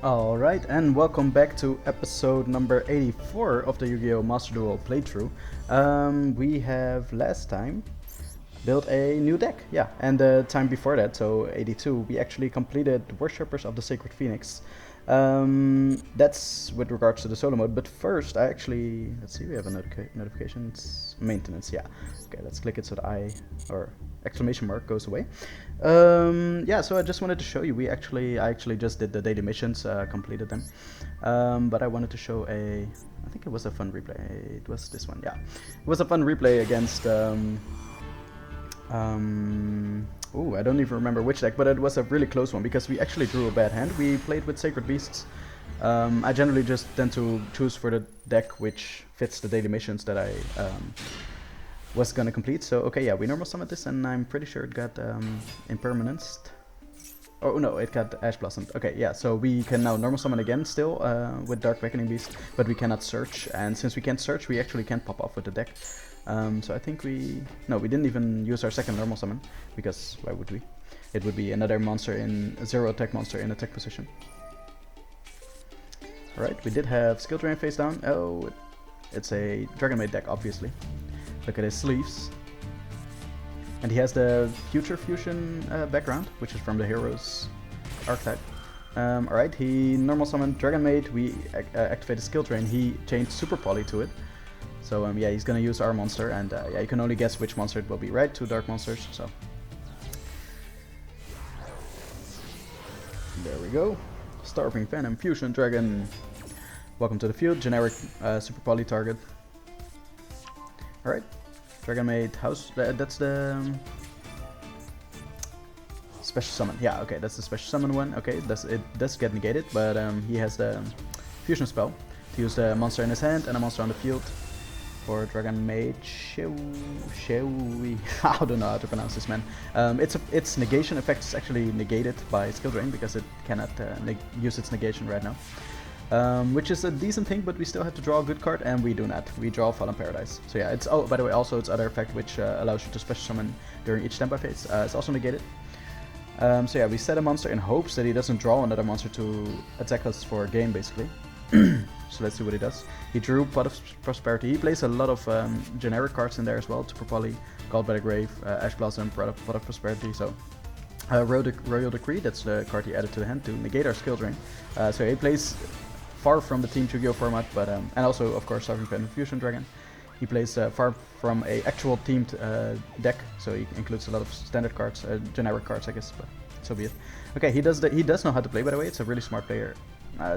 Alright, and welcome back to episode number 84 of the Yu-Gi-Oh! Master Duel playthrough. We have last time built a new deck, yeah, and the time before that, so 82, we actually completed Worshippers of the Sacred Phoenix. That's with regards to the solo mode, but first I actually, let's see, we have a notification, it's maintenance, yeah. Okay, let's click it so the or exclamation mark goes away. Yeah, so I just wanted to show you, I actually just did the daily missions, completed them. But I wanted to show I think it was a fun replay, it was this one, yeah. It was a fun replay against, I don't even remember which deck, but it was a really close one because we actually drew a bad hand. We played with Sacred Beasts. I generally just tend to choose for the deck which fits the daily missions that I was gonna complete. So okay, yeah, we normal summoned this, and I'm pretty sure it got impermanenced. Oh no, it got Ash Blossomed. Okay, yeah, so we can now normal summon again still with Dark Reckoning Beast, but we cannot search, and since we can't search, we actually can't pop off with the deck. So I think we didn't even use our second normal summon, because why would we? It would be another monster a 0 attack monster in attack position. Alright, we did have Skill Drain face down. Oh, it's a Dragon Maid deck, obviously. Look at his sleeves. And he has the Future Fusion background, which is from the Heroes archetype. Alright, he normal summoned Dragon Maid, we activated Skill Drain, he changed Super Poly to it. So yeah, he's gonna use our monster, and yeah, you can only guess which monster it will be, right? 2 dark monsters, so. There we go. Starving Venom, Fusion Dragon. Welcome to the field, generic Super Poly target. Alright, Dragon Maid House, that's the special summon. Yeah, okay, that's the special summon one. Okay, it does get negated, but he has the fusion spell to use the monster in his hand and a monster on the field. For Dragon Maid Shewi. I don't know how to pronounce this, man. Its negation effect is actually negated by Skill Drain because it cannot use its negation right now. Which is a decent thing, but we still have to draw a good card, and we do not. We draw Fallen Paradise. So yeah, it's by the way also its other effect, which allows you to special summon during each standby phase. It's also negated. So yeah, we set a monster in hopes that he doesn't draw another monster to attack us for a game, basically. So let's see what he does. He drew Pot of Prosperity. He plays a lot of generic cards in there as well. Super Poly, Called by the Grave, Ash Blossom, Pot of Prosperity. So Royal Decree, that's the card he added to the hand to negate our Skill Drain. So he plays far from the Team Yu-Gi-Oh format, but and also of course Starving Venom Fusion Dragon. He plays far from a actual teamed deck, so he includes a lot of standard cards, generic cards, I guess. But so be it. Okay, he does know how to play. By the way, it's a really smart player.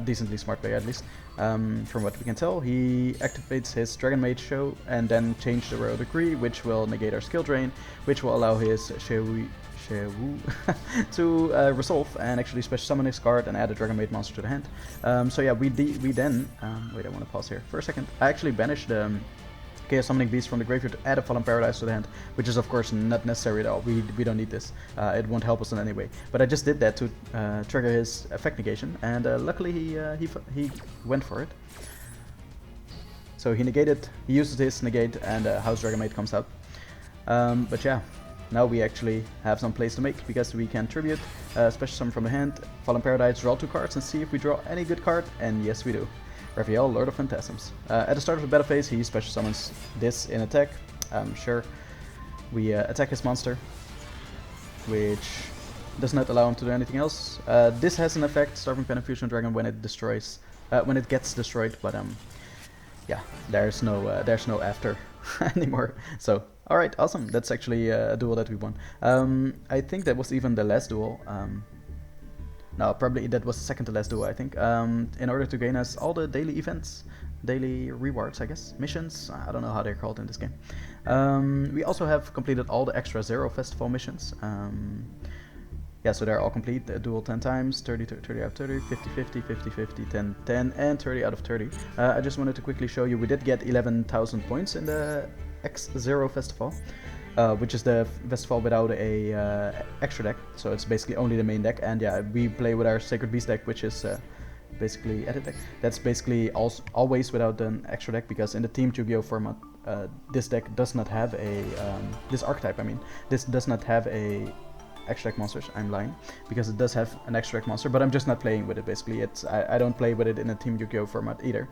Decently smart player, at least, from what we can tell. He activates his Dragon Maid show and then change the Royal Decree, which will negate our Skill Drain, which will allow his Shewu to resolve and actually special summon his card and add a Dragon Maid monster to the hand. So yeah, we then wait, I want to pause here for a second. I actually banished the Chaos Summoning Beast from the graveyard to add a Fallen Paradise to the hand, which is of course not necessary at all. We don't need this. It won't help us in any way. But I just did that to trigger his effect negation, and luckily he went for it. So he uses his negate, and House Dragon Maid comes out. But yeah, now we actually have some plays to make because we can tribute, special summon from the hand, Fallen Paradise, draw 2 cards, and see if we draw any good card. And yes, we do. Raphael, Lord of Phantasms. At the start of the battle phase, he special summons this in attack. Sure. We attack his monster, which does not allow him to do anything else. This has an effect, Starving Venom Fusion Dragon, when it gets destroyed. But yeah, there's no after anymore. So all right, awesome. That's actually a duel that we won. I think that was even the last duel. No, probably that was the second to last duel, I think. In order to gain us all the daily events, daily rewards, I guess, missions, I don't know how they're called in this game. We also have completed all the extra 0 festival missions. Yeah, so they're all complete. Duel 10 times, 30 out of 30, 50, 50, 50, 50, 10, 10, and 30 out of 30. I just wanted to quickly show you, we did get 11,000 points in the X0 festival. Which is the festival without a extra deck, so it's basically only the main deck. And yeah, we play with our Sacred Beast deck, which is basically edit deck. That's basically always without an extra deck, because in the Team Yu-Gi-Oh format, this deck does not have a this archetype. I mean, this does not have a extra deck monsters. I'm lying, because it does have an extra deck monster, but I'm just not playing with it. Basically, I don't play with it in a Team Yu-Gi-Oh format either,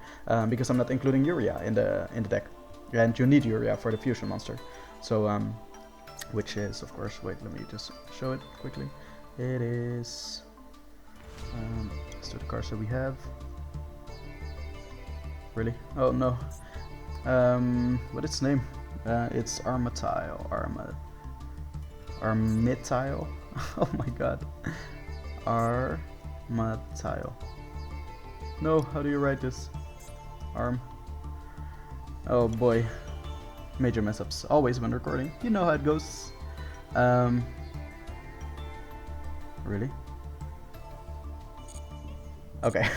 because I'm not including Uria in the deck, and you need Uria for the fusion monster. So which is, of course, wait, let me just show it quickly. It is let's do the cards that we have. Really? Oh no. What is its name? It's Armatile. Armitile? Oh my god. Armatile. No, how do you write this? Arm. Oh boy. Major mess ups. Always when recording. You know how it goes. Really? Okay.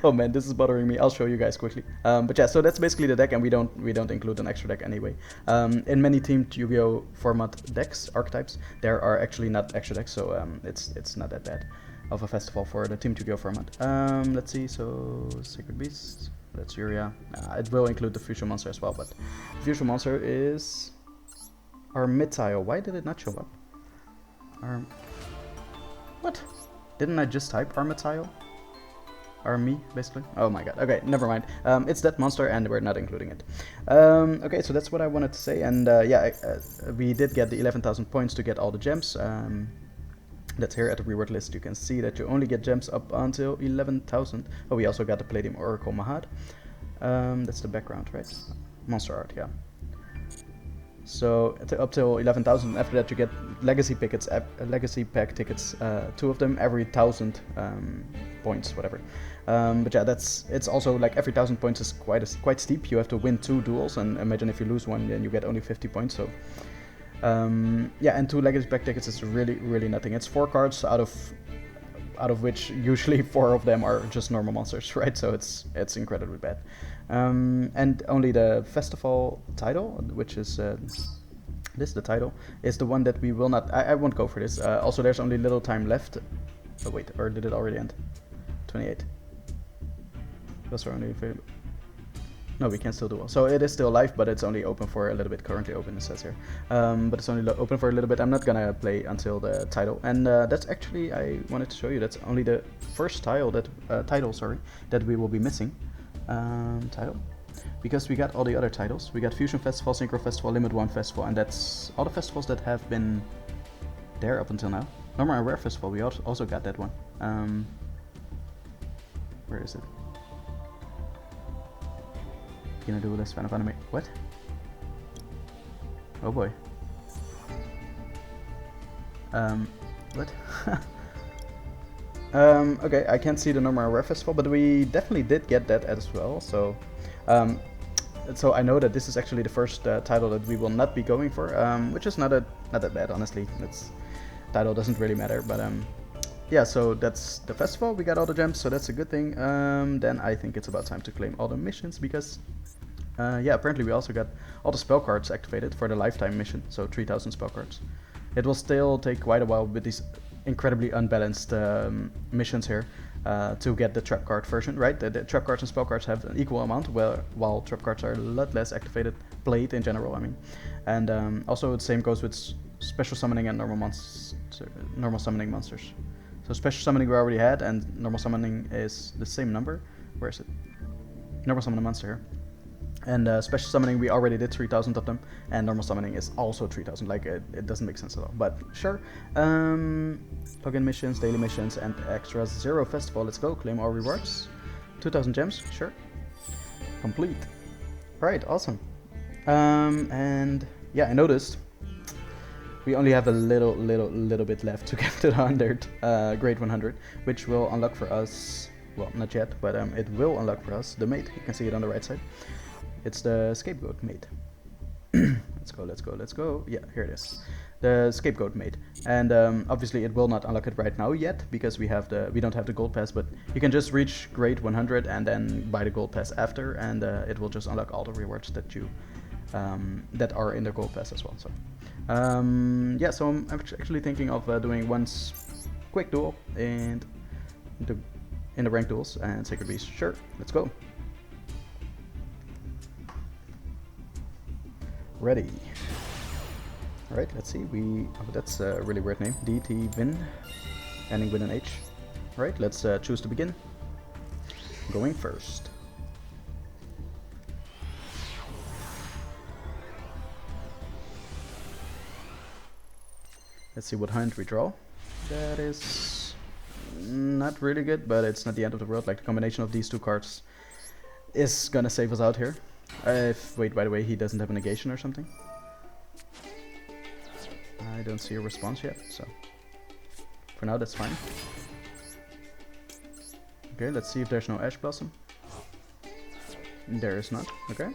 Oh man, this is bothering me. I'll show you guys quickly. But yeah, so that's basically the deck, and we don't include an extra deck anyway. In many Team Yu-Gi-Oh format decks, archetypes, there are actually not extra decks, so it's not that bad of a festival for the Team Yu-Gi-Oh format. Let's see. So Sacred Beast. That's Uria. It will include the fusion monster as well, but the fusion monster is Armitile. Why did it not show up? What? Didn't I just type Armitile? Army, basically. Oh my god. Okay, never mind. It's that monster, and we're not including it. Okay, so that's what I wanted to say. And yeah, we did get the 11,000 points to get all the gems. That's here at the reward list. You can see that you only get gems up until 11,000. Oh, we also got the Palladium Oracle Mahad. That's the background, right? Monster art, yeah. So up till 11,000. After that, you get legacy tickets, legacy pack tickets, 2 of them every 1,000 points, whatever. But yeah, it's also like every 1,000 points is quite steep. You have to win 2 duels, and imagine if you lose one, then you get only 50 points. So yeah, and 2 legacy pack tickets is really nothing. It's 4 cards out of which usually 4 of them are just normal monsters, right? So it's incredibly bad. And only the festival title, which is the title, is the one that we will not. I won't go for this. Also, there's only little time left. Oh wait, or did it already end? 28. Those are only available. No, we can still do well. So it is still live, but it's only open for a little bit. Currently open, it says here. But it's only open for a little bit. I'm not gonna play until the title. And that's actually, I wanted to show you, that's only the first title that we will be missing. Title. Because we got all the other titles. We got Fusion Festival, Synchro Festival, Limit 1 Festival, and that's all the festivals that have been there up until now. Normal and Rare Festival, we also got that one. Where is it? Gonna do this fan of anime. What? Oh boy. What? Okay, I can't see the normal rare festival, but we definitely did get that as well. So, so I know that this is actually the first title that we will not be going for, which is not that bad, honestly. That's title doesn't really matter, but yeah. So that's the festival. We got all the gems, so that's a good thing. Then I think it's about time to claim all the missions because. Yeah, apparently we also got all the spell cards activated for the lifetime mission, so 3,000 spell cards. It will still take quite a while with these incredibly unbalanced missions here to get the trap card version, right? The trap cards and spell cards have an equal amount, while trap cards are a lot less activated, played in general, I mean. And also the same goes with special summoning and normal summoning monsters. So special summoning we already had, and normal summoning is the same number. Where is it? Normal summon a monster here. And special summoning, we already did 3,000 of them, and normal summoning is also 3,000. Like, it doesn't make sense at all, but sure. Plugin missions, daily missions, and extra 0 festival. Let's go, claim all rewards. 2,000 gems, sure. Complete. Right, awesome. And yeah, I noticed we only have a little bit left to get to the 100, grade 100, which will unlock for us, well, not yet, but it will unlock for us the mate. You can see it on the right side. It's the scapegoat mate. Let's go. Yeah, here it is. The scapegoat mate. And obviously it will not unlock it right now yet because we don't have the gold pass, but you can just reach grade 100 and then buy the gold pass after, and it will just unlock all the rewards that you that are in the gold pass as well. So yeah, so I'm actually thinking of doing one quick duel and in the ranked duels and Sacred Beast. Sure, let's go. Ready. Alright, let's see. Oh, that's a really weird name. DT Win, ending with an H. Alright, let's choose to begin. Going first. Let's see what hand we draw. That is not really good, but it's not the end of the world. Like, the combination of these two cards is gonna save us out here. Wait, by the way, he doesn't have a negation or something. I don't see a response yet, so for now that's fine. Okay, let's see if there's no Ash Blossom. There is not. Okay.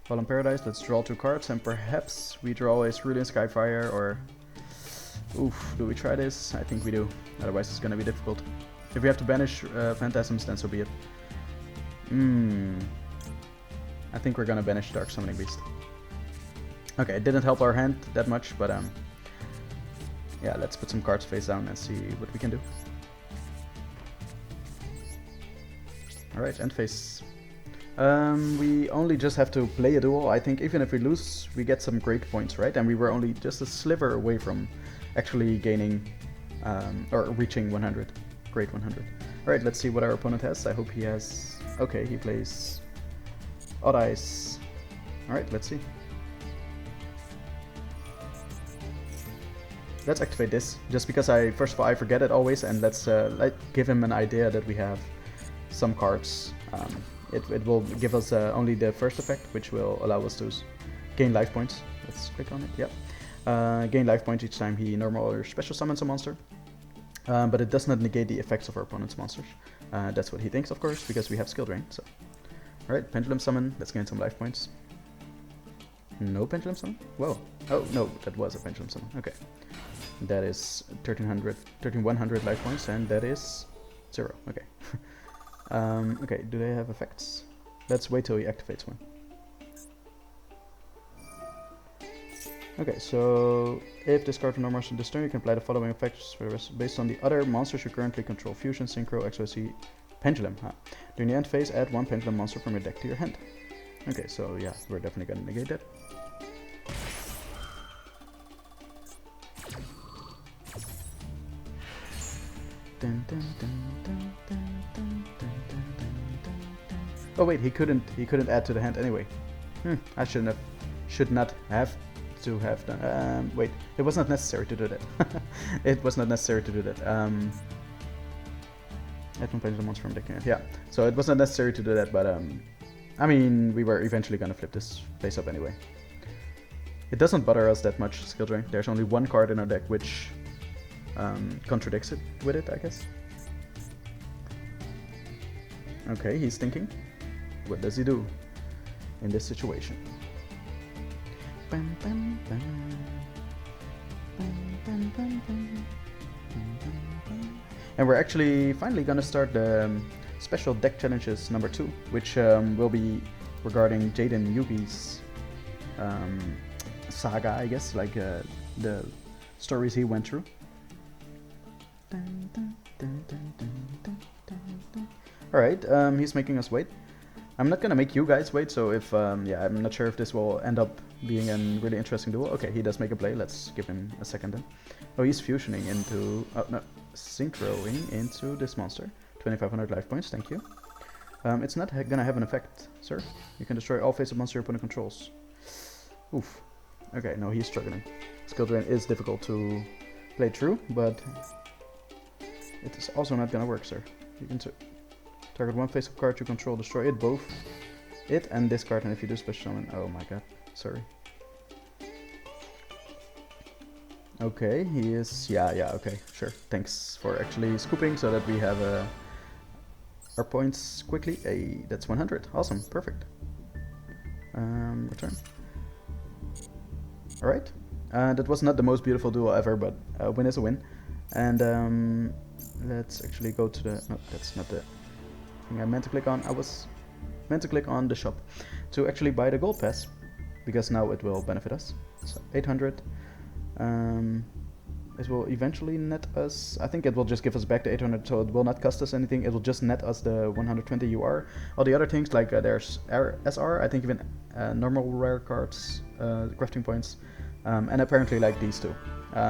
Fallen Paradise, let's draw 2 cards, and perhaps we draw a Cerulean Skyfire, or... Oof, do we try this? I think we do. Otherwise it's gonna be difficult. If we have to banish Phantasms, then so be it. I think we're gonna banish Dark Summoning Beast. Okay, it didn't help our hand that much, but yeah, let's put some cards face down and see what we can do. Alright, end phase. We only just have to play a duel. I think even if we lose, we get some great points, right? And we were only just a sliver away from actually gaining, or reaching 100. Great 100. Alright, let's see what our opponent has. I hope he has... Okay, he plays Odd Eyes. Alright, let's see. Let's activate this, just because first of all, I forget it always, and let's give him an idea that we have some cards. It will give us only the first effect, which will allow us to gain life points. Let's click on it, yep. Gain life points each time he normal or special summons a monster. But it does not negate the effects of our opponent's monsters. That's what he thinks, of course, because we have skill drain. So, alright, Pendulum Summon, let's gain some life points. No Pendulum Summon? Whoa. Oh, no, that was a Pendulum Summon. Okay. That is 1300 life points, and that is 0. Okay. Okay, do they have effects? Let's wait till he activates one. Okay, so if this card no monster this turn, you can apply the following effects for the rest based on the other monsters you currently control: Fusion, Synchro, XYZ, Pendulum. During the end phase, add 1 Pendulum monster from your deck to your hand. Okay, so yeah, we're definitely gonna negate that. Oh wait, he couldn't add to the hand anyway. I should not have to have done. Wait, it was not necessary to do that. It was not necessary to do that. Add 1 Pendulum monster from deck. Yeah, so it was not necessary to do that, but I mean, we were eventually gonna flip this face up anyway. It doesn't bother us that much, skill drain. There's only 1 card in our deck which contradicts it with it, I guess. Okay, he's thinking. What does he do in this situation? And we're actually finally gonna start the special deck challenges number 2, which will be regarding Jaden Yugi's saga, I guess, like the stories he went through. Alright, he's making us wait. I'm not gonna make you guys wait, so if, yeah, I'm not sure if this will end up being a really interesting duel. Okay, he does make a play, let's give him a second then. Oh, he's fusioning into, oh no, synchroing into this monster. 2500 life points, thank you. It's not gonna have an effect, sir. You can destroy all face-up monster your opponent controls. Oof. Okay, no, he's struggling. Skill drain is difficult to play through, but it is also not gonna work, sir. You can target 1 face-up card you control, destroy it, both it and this card, and if you do special summon, oh my god, sorry. Okay, he is, yeah, okay, sure. Thanks for actually scooping so that we have our points quickly. Hey, that's 100, awesome, perfect. Return. Alright, that was not the most beautiful duel ever, but a win is a win. And let's actually go to the, no, that's not the thing I meant to click on. I was meant to click on the shop to actually buy the gold pass, because now it will benefit us. So 800. It will eventually net us, I think it will just give us back the 800, so it will not cost us anything. It will just net us the 120 UR. All the other things, like there's SR, I think even normal rare cards, crafting points, and apparently like these two.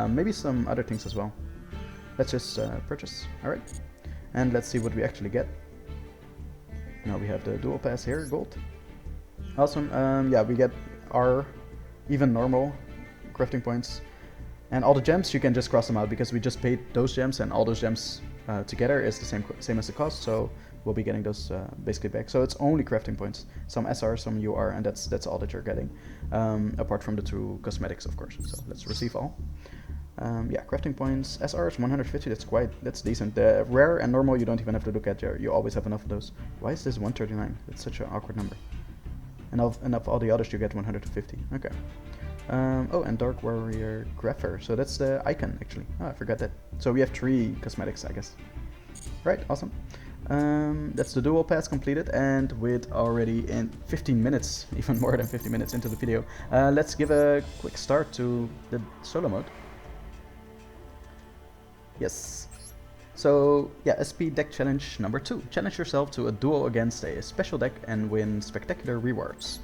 Maybe some other things as well. Let's just purchase, alright. And let's see what we actually get. Now we have the dual pass here, gold. Awesome, yeah, we get our even normal crafting points. And all the gems, you can just cross them out because we just paid those gems, and all those gems together is the same as the cost, so we'll be getting those basically back. So it's only crafting points, some SR, some UR, and that's all that you're getting, apart from the two cosmetics, of course. So let's receive all. Yeah, crafting points, SR is 150, that's decent. The rare and normal you don't even have to look at, you always have enough of those. Why is this 139? That's such an awkward number. And of all the others you get 150, okay. Oh, and Dark Warrior Grapher, so that's the icon actually. Oh, I forgot that. So we have 3 cosmetics, I guess. Right, awesome. That's the dual pass completed, and with already in 15 minutes, even more than 15 minutes into the video, let's give a quick start to the solo mode. Yes. So yeah, SP deck challenge number 2. Challenge yourself to a duel against a special deck and win spectacular rewards.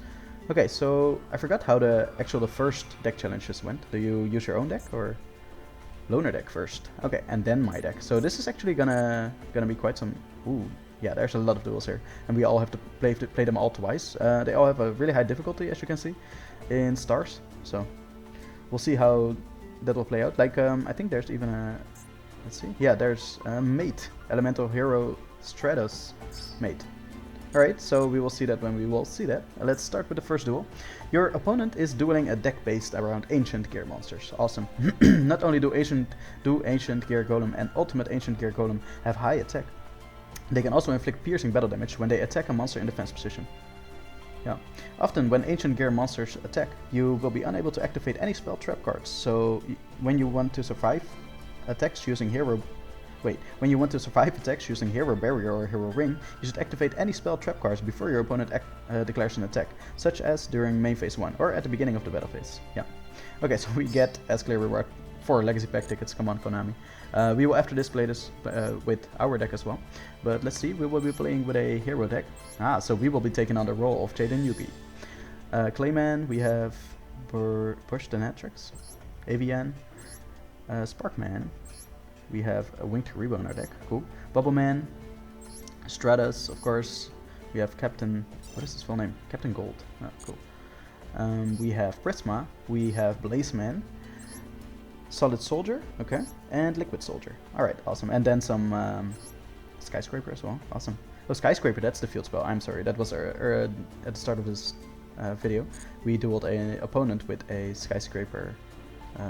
Okay, so I forgot how the first deck challenges went. Do you use your own deck or loaner deck first? Okay, and then my deck. So this is actually gonna be quite some. Ooh, yeah, there's a lot of duels here, and we all have to play them all twice. They all have a really high difficulty, as you can see, in stars. So we'll see how that will play out. Like I think there's even a. Let's see. Yeah, there's a mate, Elemental Hero Stratos mate. Alright, so we will see that when we will see that. Let's start with the first duel. Your opponent is dueling a deck based around Ancient Gear monsters. Awesome. Not only do Ancient Gear Golem and Ultimate Ancient Gear Golem have high attack, they can also inflict piercing battle damage when they attack a monster in defense position. Yeah. Often when Ancient Gear monsters attack, you will be unable to activate any spell trap cards. So when you want to survive attacks using Hero Barrier or Hero Ring, you should activate any spell trap cards before your opponent declares an attack, such as during main phase 1 or at the beginning of the battle phase. Yeah. Okay, so we get as clear reward 4 Legacy Pack tickets. Come on, Konami. We will after this play this with our deck as well. But let's see, we will be playing with a hero deck. So we will be taking on the role of Jaden Yugi. Clayman, we have Push the Natrix, Avian, Sparkman. We have a Winged Karibo in our deck, cool. Bubbleman, Stratus, of course. We have Captain, what is his full name? Captain Gold, oh, cool. We have Prisma, we have Blazeman, Solid Soldier, okay, and Liquid Soldier. Alright, awesome. And then some Skyscraper as well, awesome. Oh, Skyscraper, that's the field spell, I'm sorry. That was at the start of this video. We dueled an opponent with a Skyscraper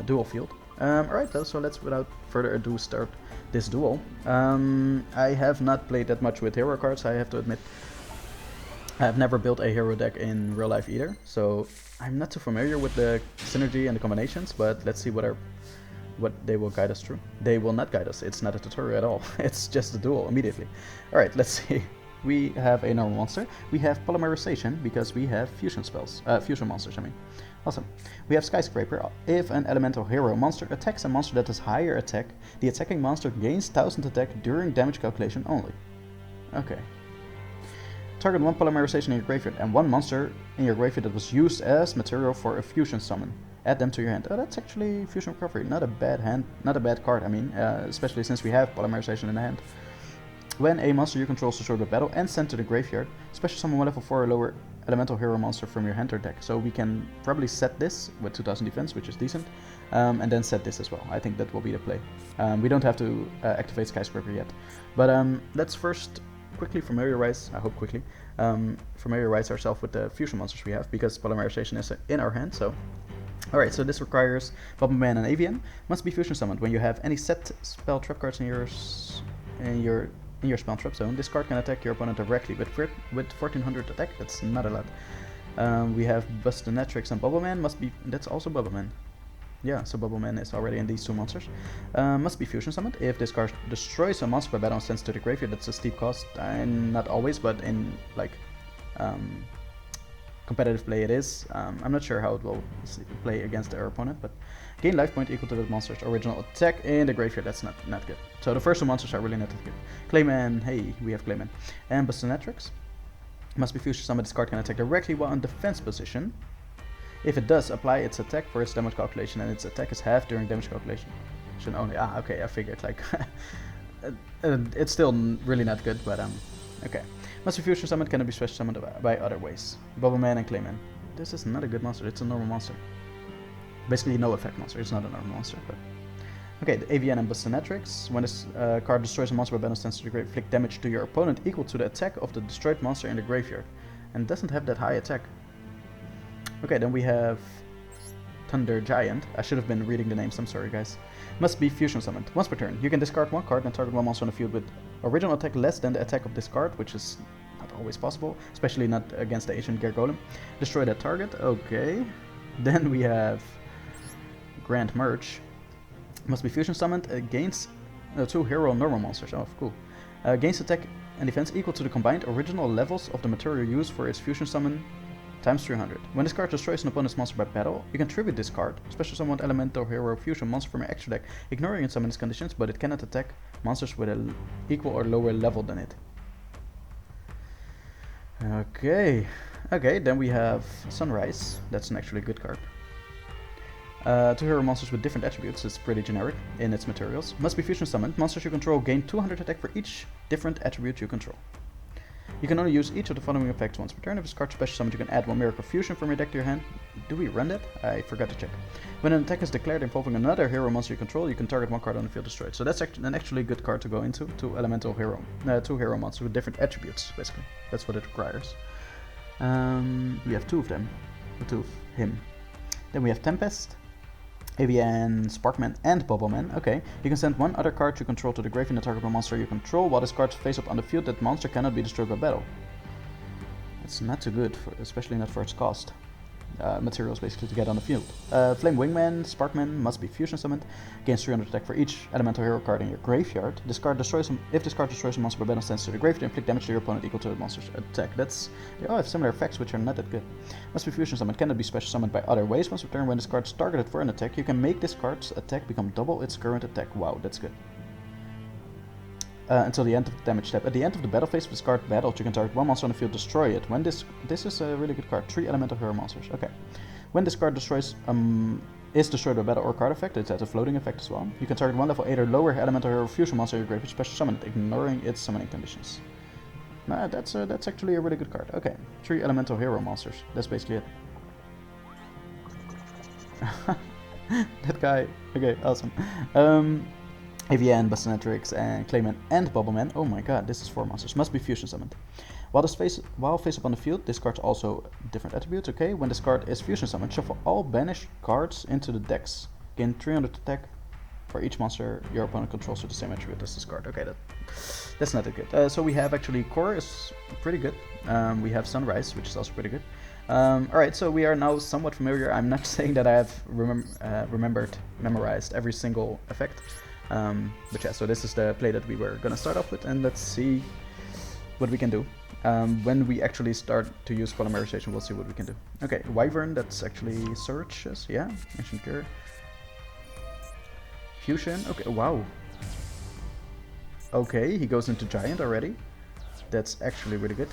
dual field. Alright, so let's without further ado start this duel. I have not played that much with hero cards, I have to admit. I have never built a hero deck in real life either, so I'm not too familiar with the synergy and the combinations, but let's see what they will guide us through. They will not guide us, it's not a tutorial at all, it's just a duel immediately. Alright, let's see. We have a normal monster, we have polymerization because we have fusion spells, fusion monsters I mean. Awesome. We have Skyscraper. If an elemental hero monster attacks a monster that has higher attack, the attacking monster gains 1000 attack during damage calculation only. Okay. Target 1 polymerization in your graveyard and 1 monster in your graveyard that was used as material for a fusion summon. Add them to your hand. Oh, that's actually fusion recovery. Not a bad card, I mean, especially since we have polymerization in the hand. When a monster you control is destroyed by battle and sent to the graveyard, special summon one level 4 or lower elemental hero monster from your hand or deck. So we can probably set this with 2000 defense, which is decent, and then set this as well. I think that will be the play. We don't have to activate Skyscraper yet. But let's first quickly familiarize ourselves with the fusion monsters we have, because polymerization is in our hand. So alright, so this requires Bubbleman and Avian must be fusion summoned. When you have any set spell trap cards in your spell trap zone, this card can attack your opponent directly with 1400 attack. That's not a lot. We have Bust the Natrix and Bubbleman must be. That's also Bubbleman. Yeah, so Bubbleman is already in these two monsters. Must be fusion summoned. If this card destroys a monster by battle and sends to the graveyard, that's a steep cost. Not always, but in like competitive play it is. I'm not sure how it will play against our opponent, but gain life point equal to the monster's original attack in the graveyard. That's not good. So the first two monsters are really not that good. Clayman, hey, we have Clayman. And Bastonetrix. Must be fusion summoned. This card can attack directly while in defense position. If it does, apply its attack for its damage calculation, and its attack is half during damage calculation. Should only okay, I figured like it's still really not good, but okay. Must be fusion summoned, cannot be special summoned by other ways. Bubbleman and Clayman. This is not a good monster. It's a normal monster. Basically, no effect monster. It's not a normal monster, but okay. The AVN and Bastonetrix. When this card destroys a monster by battle stands to the grave, inflict damage to your opponent equal to the attack of the destroyed monster in the graveyard, and doesn't have that high attack. Okay, then we have Thunder Giant. I should have been reading the names, I'm sorry guys. Must be fusion summoned. Once per turn, you can discard one card and target one monster on the field with original attack less than the attack of this card, which is not always possible, especially not against the Ancient Gear Golem. Destroy that target, okay. Then we have Grand Merge. Must be fusion summoned against 2 hero normal monsters, oh cool. Gains attack and defense equal to the combined original levels of the material used for its fusion summon times 300. When this card destroys an opponent's monster by battle, you can tribute this card, special summon elemental hero fusion monster from your extra deck, ignoring its summons conditions, but it cannot attack monsters with an equal or lower level than it. Okay, then we have Sunrise. That's an actually good card. 2 hero monsters with different attributes. It's pretty generic in its materials. Must be fusion summoned. Monsters you control gain 200 attack for each different attribute you control. You can only use each of the following effects once per turn. If this card special summoned, you can add 1 Miracle Fusion from your deck to your hand. Do we run that? I forgot to check. When an attack is declared involving another hero monster you control, you can target 1 card on the field destroyed. So that's an actually good card to go into. 2 hero monsters with different attributes, basically. That's what it requires. We have 2 of them. 2 of him. Then we have Tempest, AVN, Sparkman, and Bubbleman. Okay, you can send 1 other card you control to the grave in the target monster you control while this card's face up on the field. That monster cannot be destroyed by battle. That's not too good, especially not for its cost. Materials basically to get on the field. Flame Wingman, Sparkman must be fusion summoned. Gains 300 attack for each elemental hero card in your graveyard. If this card destroys a monster by battle stands to the grave, to inflict damage to your opponent equal to the monster's attack. They all have similar effects which are not that good. Must be fusion summoned, cannot be special summoned by other ways. Once per turn, when this card is targeted for an attack, you can make this card's attack become double its current attack. Wow, that's good. Until the end of the damage step. At the end of the battle phase, if this card battled, you can target 1 monster on the field, destroy it. When this is a really good card. 3 elemental hero monsters. Okay. When this card is destroyed by battle or card effect, it has a floating effect as well. You can target 1 level 8 or lower elemental hero fusion monster in your grave with special summon, ignoring its summoning conditions. Nah, that's actually a really good card. Okay. 3 elemental hero monsters. That's basically it. That guy. Okay, awesome. AVN, Bastonetrix, and Clayman, and Bubbleman. Oh my god, this is 4 monsters. Must be fusion summoned. While face up on the field, this card's also different attributes. Okay, when this card is fusion summoned, shuffle all banished cards into the decks. Gain 300 attack for each monster your opponent controls with the same attribute as this card. Okay, that's not that good. So we have actually Core is pretty good. We have Sunrise, which is also pretty good. Alright, so we are now somewhat familiar. I'm not saying that I have memorized every single effect. But yeah, so this is the play that we were gonna start off with, and let's see what we can do. When we actually start to use polymerization, we'll see what we can do. Okay, Wyvern, that's actually searches, yeah, Ancient Gear. Fusion, okay, wow. Okay, he goes into Giant already. That's actually really good.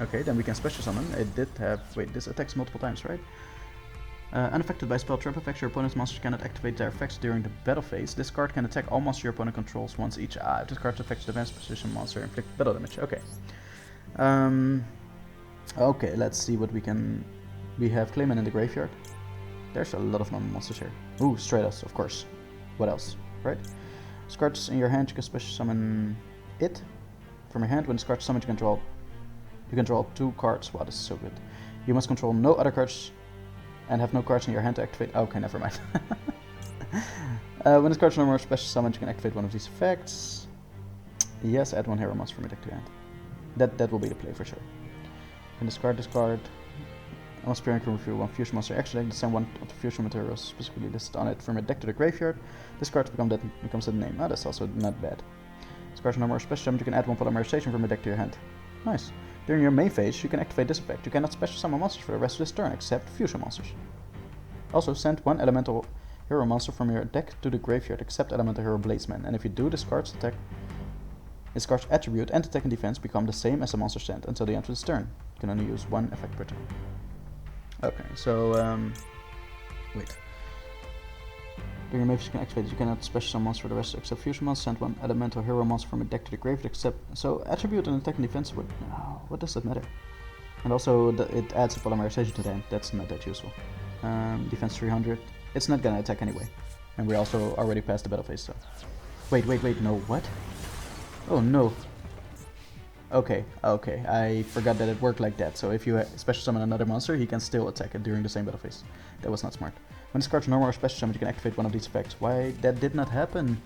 Okay, then we can special summon. It did have, wait, this attacks multiple times, right? Unaffected by spell trap effects, your opponent's monsters cannot activate their effects during the battle phase. This card can attack all monsters your opponent controls once each. If this card affects the defense position monster, inflict battle damage. Okay. Okay, let's see what we can. We have Clayman in the graveyard. There's a lot of normal monsters here. Ooh, Stratos, of course. What else, right? This card's in your hand, you can special summon it from your hand. When this card's summoned, you can draw 2 cards. Wow, this is so good. You must control no other cards and have no cards in your hand to activate. Okay, never mind. When this card's no more special summoned, you can activate one of these effects. Yes, add 1 hero monster from your deck to your hand. That will be the play for sure. And discard this card. On Spearing can reveal 1 fusion monster extra deck. Send 1 of the fusion materials specifically listed on it from your deck to the graveyard. This card becomes the name. Oh, that's also not bad. This card's no more special summoned, you can add 1 polymerization from your deck to your hand. Nice. During your main phase, you can activate this effect. You cannot special summon monsters for the rest of this turn, except fusion monsters. Also, send one elemental hero monster from your deck to the graveyard, except elemental hero Bladesman. And if you do, this card's attribute and attack and defense become the same as the monster sent until the end of this turn. You can only use one effect per turn. Okay, so wait. During your main phase, you can activate it. You cannot special summon monsters for the rest except fusion monsters. Send one elemental hero monster from your deck to the graveyard, except so attribute and attack and defense would. What does that matter? And also it adds a polymerization to them. That's not that useful. Defense 300. It's not gonna attack anyway. And we're also already past the battle phase, so. Wait, no, what? Oh no. Okay, I forgot that it worked like that. So if you special summon another monster, he can still attack it during the same battle phase. That was not smart. When this card's normal or special summon, you can activate one of these effects. Why that did not happen?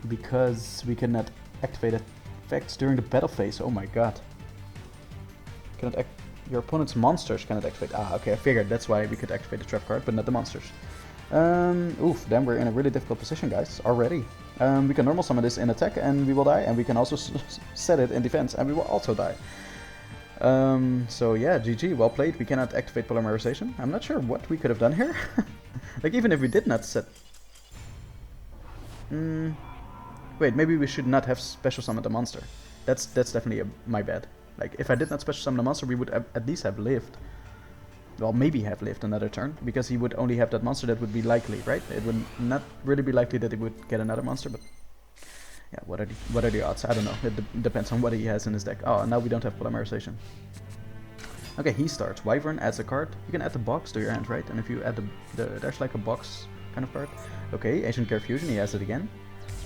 Because we cannot activate effects during the battle phase. Oh my god. Your opponent's monsters cannot activate. Okay, I figured that's why we could activate the trap card, but not the monsters. Oof, then we're in a really difficult position, guys, already. We can normal summon this in attack and we will die, and we can also set it in defense and we will also die. So yeah, GG, well played. We cannot activate polymerization. I'm not sure what we could have done here. Like, even if we did not set... Wait, maybe we should not have special summoned a monster. That's definitely my bad. Like, if I did not special summon a monster, we would at least have lived. Well, maybe have lived another turn, because he would only have that monster that would be likely, right? It would not really be likely that he would get another monster, but... Yeah, what are the odds? I don't know. It depends on what he has in his deck. Oh, now we don't have polymerization. Okay, he starts. Wyvern adds a card. You can add the box to your hand, right? And if you add there's like a box kind of card. Okay, Ancient Gear Fusion, he has it again.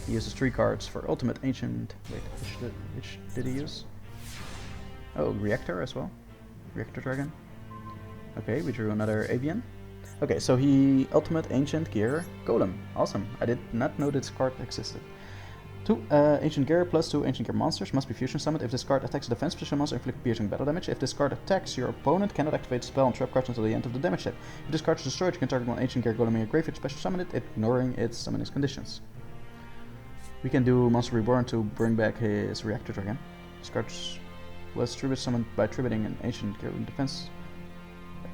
He uses 3 cards for Ultimate Ancient... Wait, which did he use? Oh, Reactor as well. Reactor Dragon. Okay, we drew another Avian. Okay, so he Ultimate Ancient Gear Golem. Awesome. I did not know this card existed. 2 Ancient Gear plus 2 Ancient Gear monsters must be fusion summoned. If this card attacks a defense position monster, inflict piercing battle damage. If this card attacks, your opponent cannot activate spell and trap cards until the end of the damage step. If this card is destroyed, you can target one Ancient Gear Golem in your graveyard, special summon it, ignoring its summoning conditions. We can do Monster Reborn to bring back his Reactor Dragon. This card was tribute summoned by tributing an Ancient Gear in defense.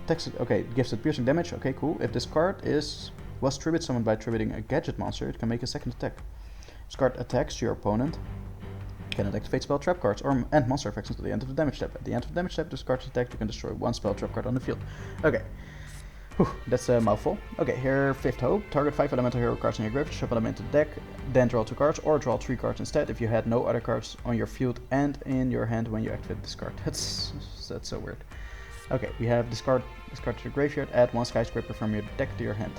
Attacks it, okay, gives it piercing damage. Okay, cool. If this card was tribute summoned by tributing a gadget monster, it can make a second attack. This card attacks your opponent. Cannot activate spell trap cards and monster effects until the end of the damage step. At the end of the damage step, this card's attacked, you can destroy 1 spell trap card on the field. Okay. Whew, that's a mouthful. Okay, here, 5th Hope. Target 5 elemental hero cards in your graveyard, shuffle them into the deck, then draw 2 cards, or draw 3 cards instead if you had no other cards on your field and in your hand when you activate this card. That's so weird. Okay, we have discard to the graveyard, add 1 Skyscraper from your deck to your hand.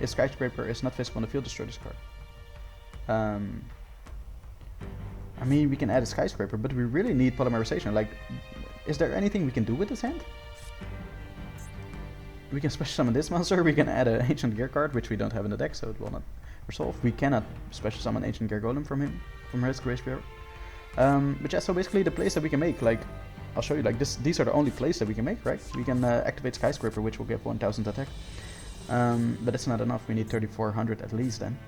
If Skyscraper is not visible on the field, destroy this card. I mean, we can add a Skyscraper, but we really need polymerization. Like, is there anything we can do with this hand? We can special summon this monster, we can add an Ancient Gear card, which we don't have in the deck, so it will not resolve. We cannot special summon Ancient Gear Golem from his graveyard. But yeah, so basically the plays that we can make, like, I'll show you, like, these are the only plays that we can make, right? We can activate Skyscraper, which will give 1000 attack. But that's not enough, we need 3400 at least then.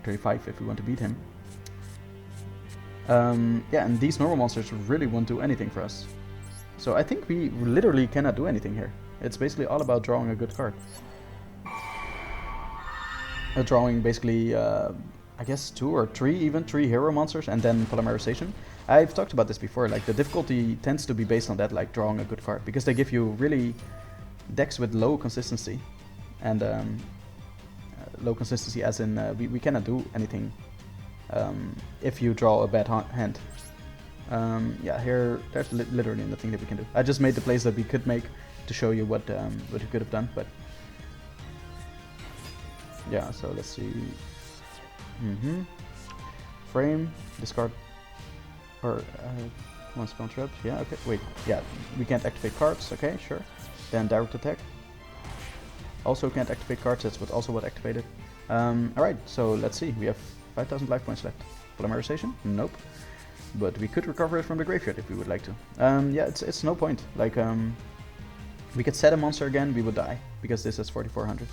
35 if we want to beat him. Yeah, and these normal monsters really won't do anything for us. So I think we literally cannot do anything here. It's basically all about drawing a good card. Drawing basically, I guess 2 or 3 hero monsters and then polymerization. I've talked about this before, like the difficulty tends to be based on that, like drawing a good card. Because they give you really decks with low consistency. And low consistency as in we cannot do anything if you draw a bad hand. Yeah, here there's literally nothing that we can do. I just made the plays that we could make to show you what we could have done, but yeah. So let's see. Frame, discard, or 1 spell traps. Yeah, okay. Wait, yeah, we can't activate cards. Okay, sure. Then direct attack. Also can't activate cards, that's what activated. Alright, so let's see, we have 5000 life points left. Polymerization? Nope. But we could recover it from the graveyard if we would like to. Yeah, it's no point. Like, we could set a monster again, we would die, because this is 4400.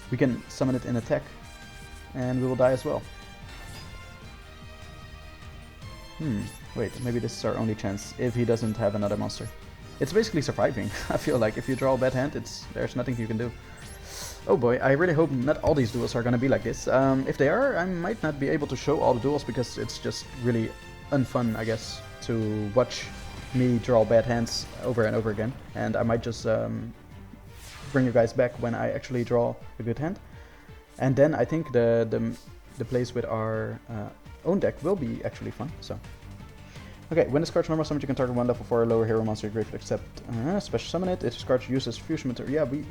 We can summon it in attack, and we will die as well. Wait, maybe this is our only chance if he doesn't have another monster. It's basically surviving. I feel like if you draw a bad hand, there's nothing you can do. Oh boy, I really hope not all these duels are gonna be like this. If they are, I might not be able to show all the duels because it's just really unfun, I guess, to watch me draw bad hands over and over again. And I might just bring you guys back when I actually draw a good hand. And then I think the plays with our own deck will be actually fun. So, okay, when this card's normal summoned, you can target one level 4 or lower hero monster you graveyard except special summon it. If this card uses fusion material, yeah, we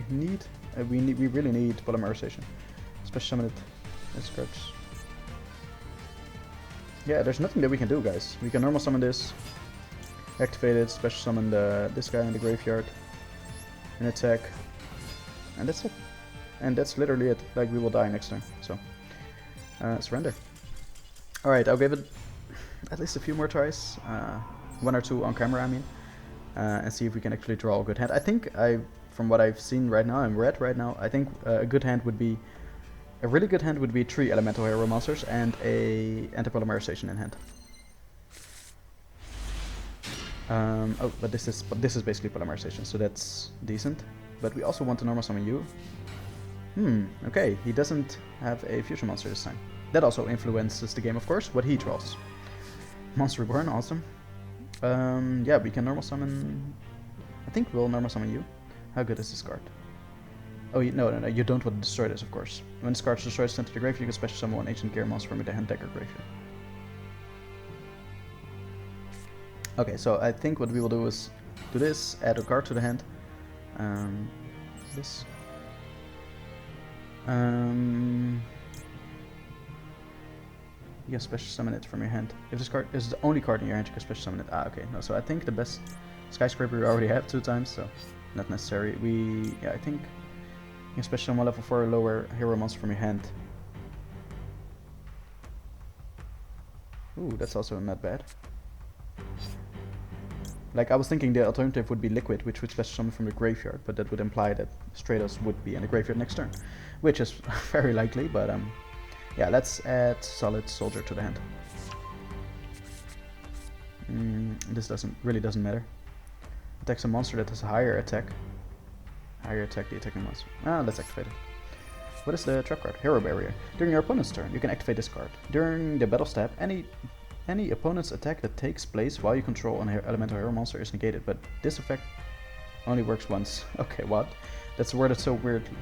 really need polymerization. Special summon it. This card's. Yeah, there's nothing that we can do, guys. We can normal summon this, activate it, special summon this guy in the graveyard, and attack, and that's it. And that's literally it. Like, we will die next turn. So, surrender. All right, I'll give it at least a few more tries, 1 or 2 on camera, I mean, and see if we can actually draw a good hand. I think from what I've seen right now and read right now, I think a really good hand would be 3 elemental hero monsters and a anti-polymerization in hand. Oh, but this is basically polymerization, so that's decent. But we also want to normal summon you. Okay, he doesn't have a fusion monster this time. That also influences the game, of course, what he draws. Monster Reborn, awesome. Yeah, we can normal summon. I think we'll normal summon you. How good is this card? Oh, no, you don't want to destroy this, of course. When this card is destroyed, sent to the graveyard, you can special summon one ancient gear monster from the hand deck or graveyard. Okay, so I think what we will do is do this, add a card to the hand. This. You can special summon it from your hand. If this card is the only card in your hand, you can special summon it. Ah, okay. No, so I think the best skyscraper we already have 2 times, so not necessary. I think you can special summon level 4 or lower hero monster from your hand. Ooh, that's also not bad. Like, I was thinking the alternative would be Liquid, which would special summon from the graveyard, but that would imply that Stratos would be in the graveyard next turn, which is very likely, but yeah, let's add Solid Soldier to the hand. This really doesn't matter. Attacks a monster that has a higher attack. Higher attack the attacking monster. Let's activate it. What is the trap card? Hero Barrier. During your opponent's turn, you can activate this card. During the battle step, any opponent's attack that takes place while you control an elemental hero monster is negated, but this effect only works once. Okay, what? That's worded so weirdly.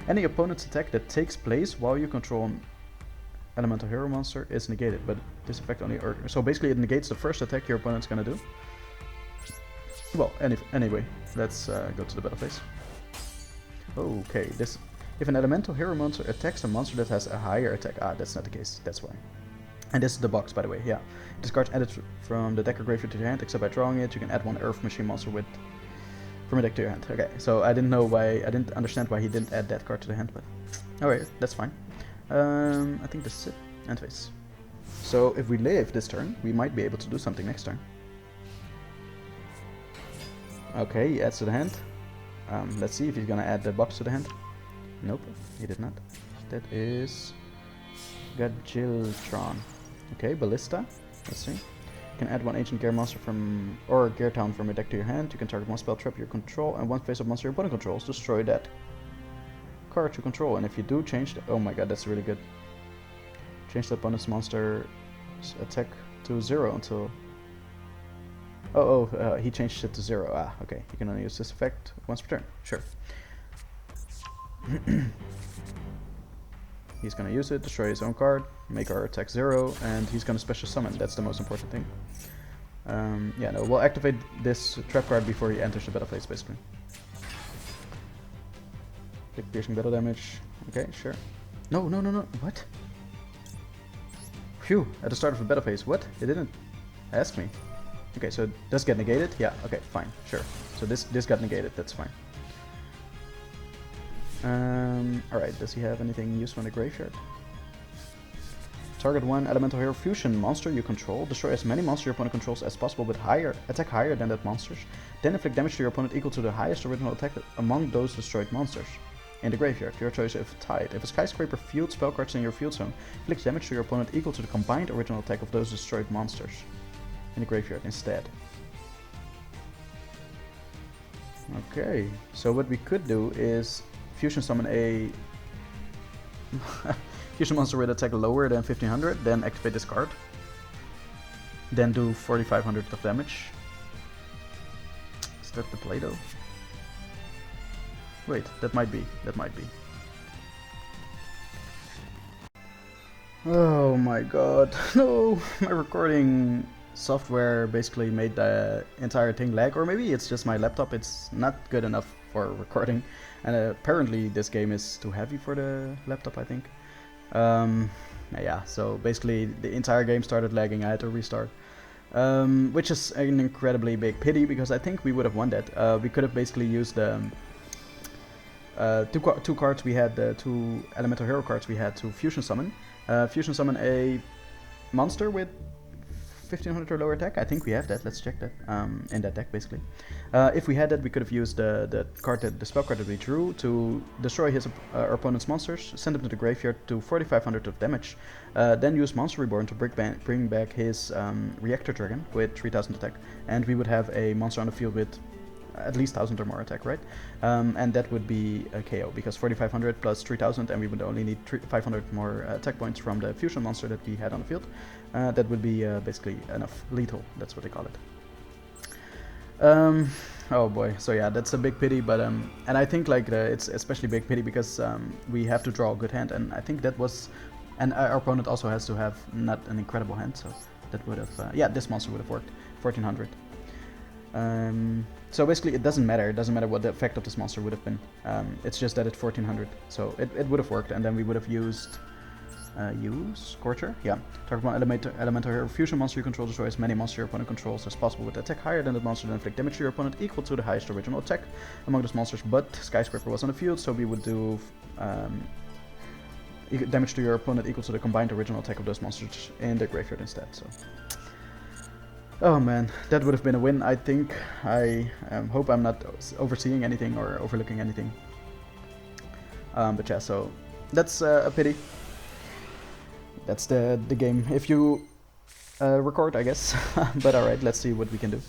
Any opponent's attack that takes place while you control an elemental hero monster is negated, but this effect only so basically it negates the first attack your opponent's gonna do. Well, anyway, let's go to the battle phase. Okay, if an elemental hero monster attacks a monster that has a higher attack, that's not the case, that's why. And this is the box, by the way, yeah. This card's added from the deck or graveyard to your hand, except by drawing it, you can add 1 Earth Machine monster from a deck to your hand. Okay, so I didn't understand why he didn't add that card to the hand, but alright, that's fine. I think this is it. End phase. So if we live this turn, we might be able to do something next turn. Okay, he adds to the hand. Let's see if he's gonna add the box to the hand. Nope, he did not. That is Gajiltron. Okay, Ballista. Let's see. You can add 1 ancient gear monster or gear town from your deck to your hand. You can target 1 spell trap you control and 1 face-up monster your opponent controls. Destroy that card you control, and if you do change oh my god, that's really good. Change the opponent's monster's attack to 0 until he changed it to 0. Okay, you can only use this effect once per turn. Sure. He's gonna use it, destroy his own card, make our attack 0, and he's gonna special summon. That's the most important thing. Yeah, no, we'll activate this trap card before he enters the battle phase, basically. Big piercing battle damage. Okay, sure. No, what? Phew, at the start of the battle phase. What? It didn't ask me. Okay, so it does get negated? Yeah, okay, fine, sure. So this got negated, that's fine. Alright, does he have anything useful in the graveyard? Target 1 elemental hero fusion monster you control. Destroy as many monsters your opponent controls as possible with attack higher than that monsters. Then inflict damage to your opponent equal to the highest original attack among those destroyed monsters. In the graveyard, your choice if tied. If a skyscraper field spell cards in your field zone, inflicts damage to your opponent equal to the combined original attack of those destroyed monsters. in the graveyard instead. Okay, so what we could do is fusion summon a fusion monster with attack lower than 1500, then activate this card. Then do 4500 of damage. Is that the play though? Wait, that might be. Oh my god, no! My recording software basically made the entire thing lag, or maybe it's just my laptop, it's not good enough for recording. And apparently this game is too heavy for the laptop, I think. Yeah, so basically the entire game started lagging, I had to restart. Which is an incredibly big pity, because I think we would have won that. We could have basically used the two cards we had, the two elemental hero cards we had to fusion summon. Fusion summon a monster with 1500 or lower attack. I think we have that. Let's check that in that deck, basically. If we had that, we could have used the spell card that we drew to destroy his our opponent's monsters, send him to the graveyard to 4500 of damage, then use Monster Reborn to bring back his Reactor Dragon with 3000 attack, and we would have a monster on the field with at least 1000 or more attack, right? And that would be a KO, because 4500 plus 3000, and we would only need 500 more attack points from the fusion monster that we had on the field. That would be basically enough. Lethal, that's what they call it. Oh boy, so yeah, that's a big pity, but and I think like it's especially big pity because we have to draw a good hand, and I think that was, and our opponent also has to have not an incredible hand, so that would have, yeah, this monster would have worked, 1400. So basically it doesn't matter what the effect of this monster would have been, it's just that it's 1400, so it would have worked, and then we would have used Scorcher, yeah. Target one elemental hero fusion monster you control destroy as many monsters your opponent controls as possible with attack higher than the monster to inflict damage to your opponent equal to the highest original attack among those monsters, but Skyscraper was on the field, so we would do damage to your opponent equal to the combined original attack of those monsters in the graveyard instead, so. Oh man, that would have been a win, I think. I hope I'm not overseeing anything or overlooking anything. But yeah, so that's a pity. That's the game. If you record, I guess. But alright, let's see what we can do.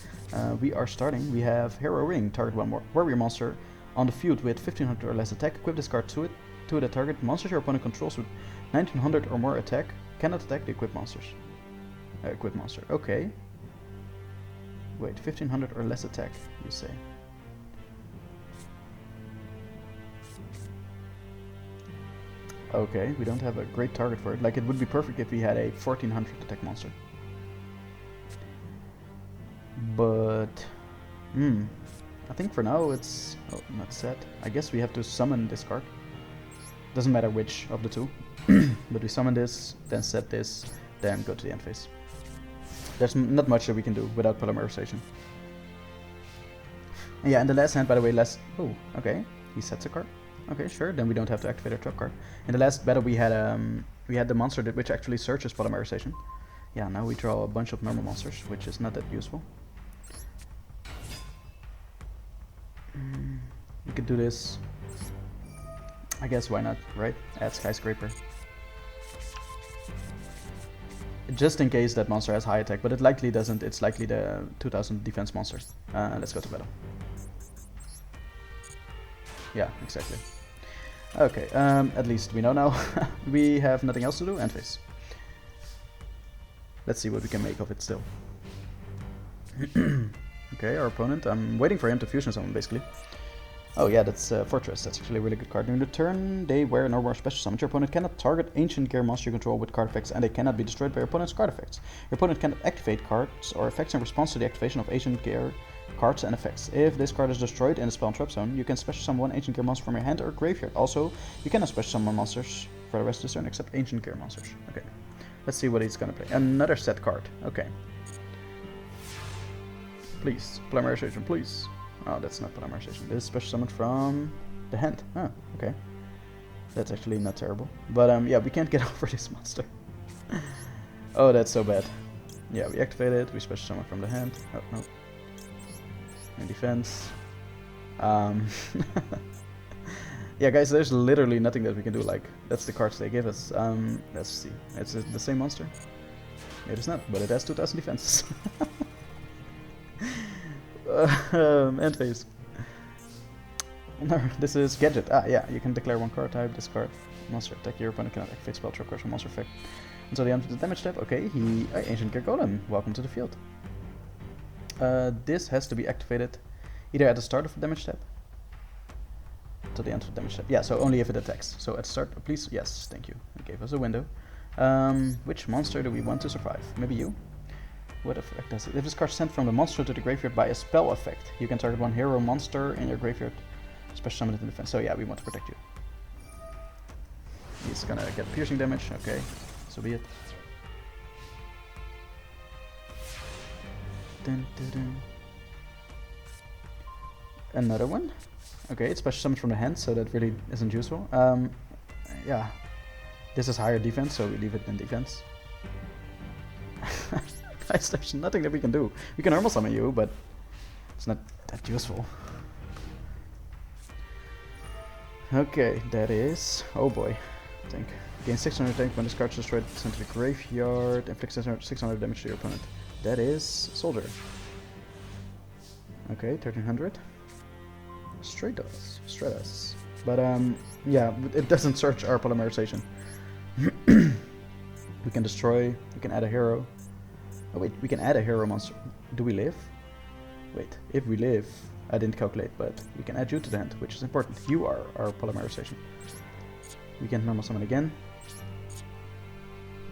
We are starting. We have Hero Ring. Target one more warrior monster on the field with 1500 or less attack. Equip this card to it. To the target. Monsters your opponent controls with 1900 or more attack cannot attack the equipped monsters. Equipped monster. Okay. Wait, 1500 or less attack, you say? Okay, we don't have a great target for it. Like, it would be perfect if we had a 1400 attack monster. But, I think for now it's not set. I guess we have to summon this card. Doesn't matter which of the two. But we summon this, then set this, then go to the end phase. There's not much that we can do without polymerization. And yeah, in the last hand, by the way, oh, okay, he sets a card. Okay, sure, then we don't have to activate our trap card. In the last battle we had the monster which actually searches polymerization. Yeah, now we draw a bunch of normal monsters, which is not that useful. We could do this. I guess why not, right? Add Skyscraper. Just in case that monster has high attack, but it likely doesn't. It's likely the 2000 defense monster. Let's go to battle. Yeah, exactly. Okay, at least we know now. We have nothing else to do. End phase. Let's see what we can make of it still. Okay, our opponent. I'm waiting for him to fusion summon, basically. Oh yeah, that's Fortress. That's actually a really good card. During the turn, they wear no more special summons. Your opponent cannot target Ancient Gear monster you control with card effects, and they cannot be destroyed by your opponent's card effects. Your opponent cannot activate cards or effects in response to the activation of Ancient Gear cards and effects. If this card is destroyed in the spell and trap zone, you can special summon one Ancient Gear monster from your hand or graveyard. Also, you cannot special summon monsters for the rest of the turn except Ancient Gear monsters. Okay, let's see what he's gonna play. Another set card. Okay. Please, polymerization, please. Oh, that's not polymerization. This is special summoned from the hand. Oh, okay. That's actually not terrible. But yeah, we can't get over this monster. Oh, that's so bad. Yeah, we activate it. We special summon from the hand. Oh, no. In defense. Yeah, guys, there's literally nothing that we can do. Like, that's the cards they give us. Let's see. It's the same monster? It is not, but it has 2000 defense. End phase. No, this is gadget. Ah, yeah, you can declare one card type, discard monster attack. Your opponent cannot activate spell, trap cards, or monster effect until the end of the damage step. Okay, he Ancient Gear Golem. Welcome to the field. This has to be activated either at the start of the damage step to the end of the damage step. Yeah, so only if it attacks. So at the start, please. Yes, thank you. It gave us a window. Which monster do we want to survive? Maybe you? What effect does it? If this card is sent from the monster to the graveyard by a spell effect, you can target one hero monster in your graveyard. Special summon it in defense. So yeah, we want to protect you. He's gonna get piercing damage. Okay, so be it. Dun, dun, dun. Another one. Okay, it's special summoned from the hand, so that really isn't useful. Yeah, this is higher defense, so we leave it in defense. Guys, there's nothing that we can do. We can normal summon you, but it's not that useful. Okay, that is... oh boy. Tank. Gain 600 tank when this card is destroyed, sent to the graveyard, inflicts 600 damage to your opponent. That is Soldier. Okay, 1300. Stratus. But yeah, it doesn't search our polymerization. We can destroy, we can add a hero. Oh wait, we can add a hero monster. Do we live? Wait, if we live, I didn't calculate, but we can add you to the hand, which is important. You are our polymerization. We can normal summon again.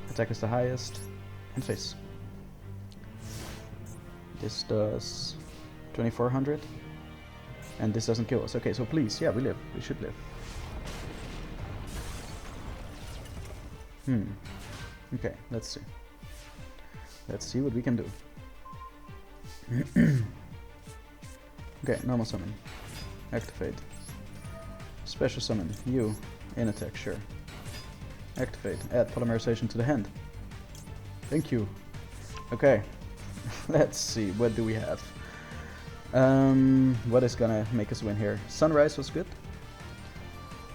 Attack is the highest. And face. This does 2400. And this doesn't kill us. Okay, so please, yeah, we live. We should live. Okay, let's see. Let's see what we can do. Okay, normal summon. Activate. Special summon. You. In attack, sure. Activate. Add polymerization to the hand. Thank you. Okay. Let's see. What do we have? What is gonna make us win here? Sunrise was good.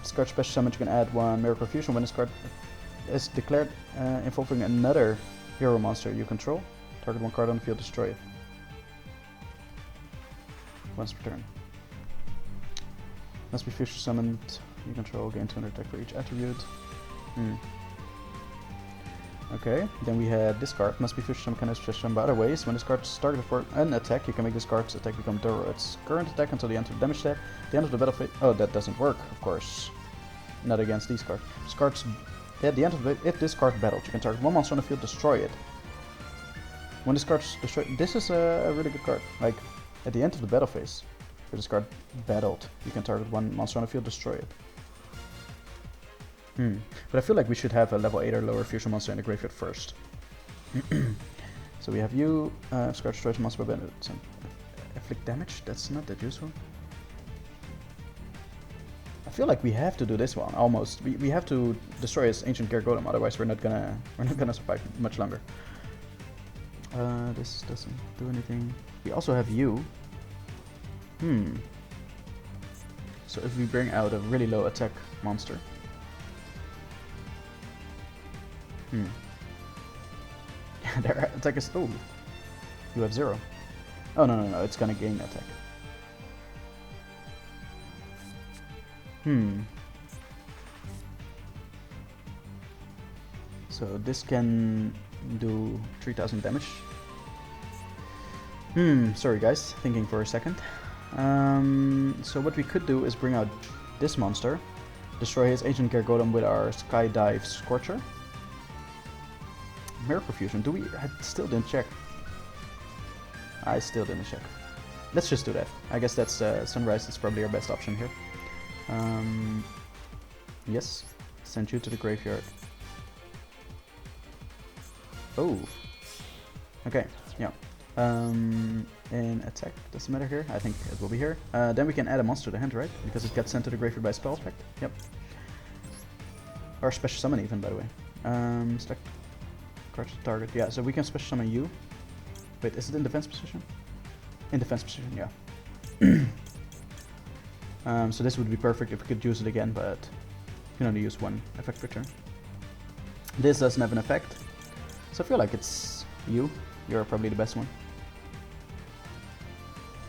Discard special summon. You can add one Miracle Fusion when this card is declared involving another hero monster you control. Target one card on the field, destroy it. Once per turn. Must be fusion summoned. You control, gain 200 attack for each attribute. Okay, then we had this card. Must be fusion summoned, can special summon by other ways. When this card is targeted for an attack, you can make this card's attack become thorough. Its current attack until the end of the damage step. At the end of the battlefield. Oh, that doesn't work, of course. Not against these cards. This card's at the end of the if this card battled, you can target one monster on the field, destroy it. When this card's destroyed, this is a really good card. Like at the end of the battle phase, if this card battled, you can target one monster on the field, destroy it. But I feel like we should have a level 8 or lower fusion monster in the graveyard first. So we have you, Scar destroys monster by bandits and inflict damage. That's not that useful. I feel like we have to do this one almost. We have to destroy his Ancient Gear Golem, otherwise we're not gonna survive much longer. This doesn't do anything. We also have you. So if we bring out a really low attack monster. Their attack is... oh, you have 0. Oh, no, it's gonna gain attack. So this can do 3000 damage. Sorry guys, thinking for a second. So what we could do is bring out this monster, destroy his Ancient Gear Golem with our Skydive Scorcher. Miracle Fusion, do we? I still didn't check. I still didn't check. Let's just do that. I guess that's Sunrise is probably our best option here. Yes, send you to the graveyard. Oh, okay, yeah. In attack, doesn't matter here. I think it will be here. Then we can add a monster to the hand, right? Because it gets sent to the graveyard by spell effect. Yep. Or special summon even, by the way. Select card to target. Yeah, so we can special summon you. Wait, is it in defense position? In defense position, yeah. So this would be perfect if we could use it again, but you can only use one effect per turn. This doesn't have an effect, so I feel like it's you. You're probably the best one.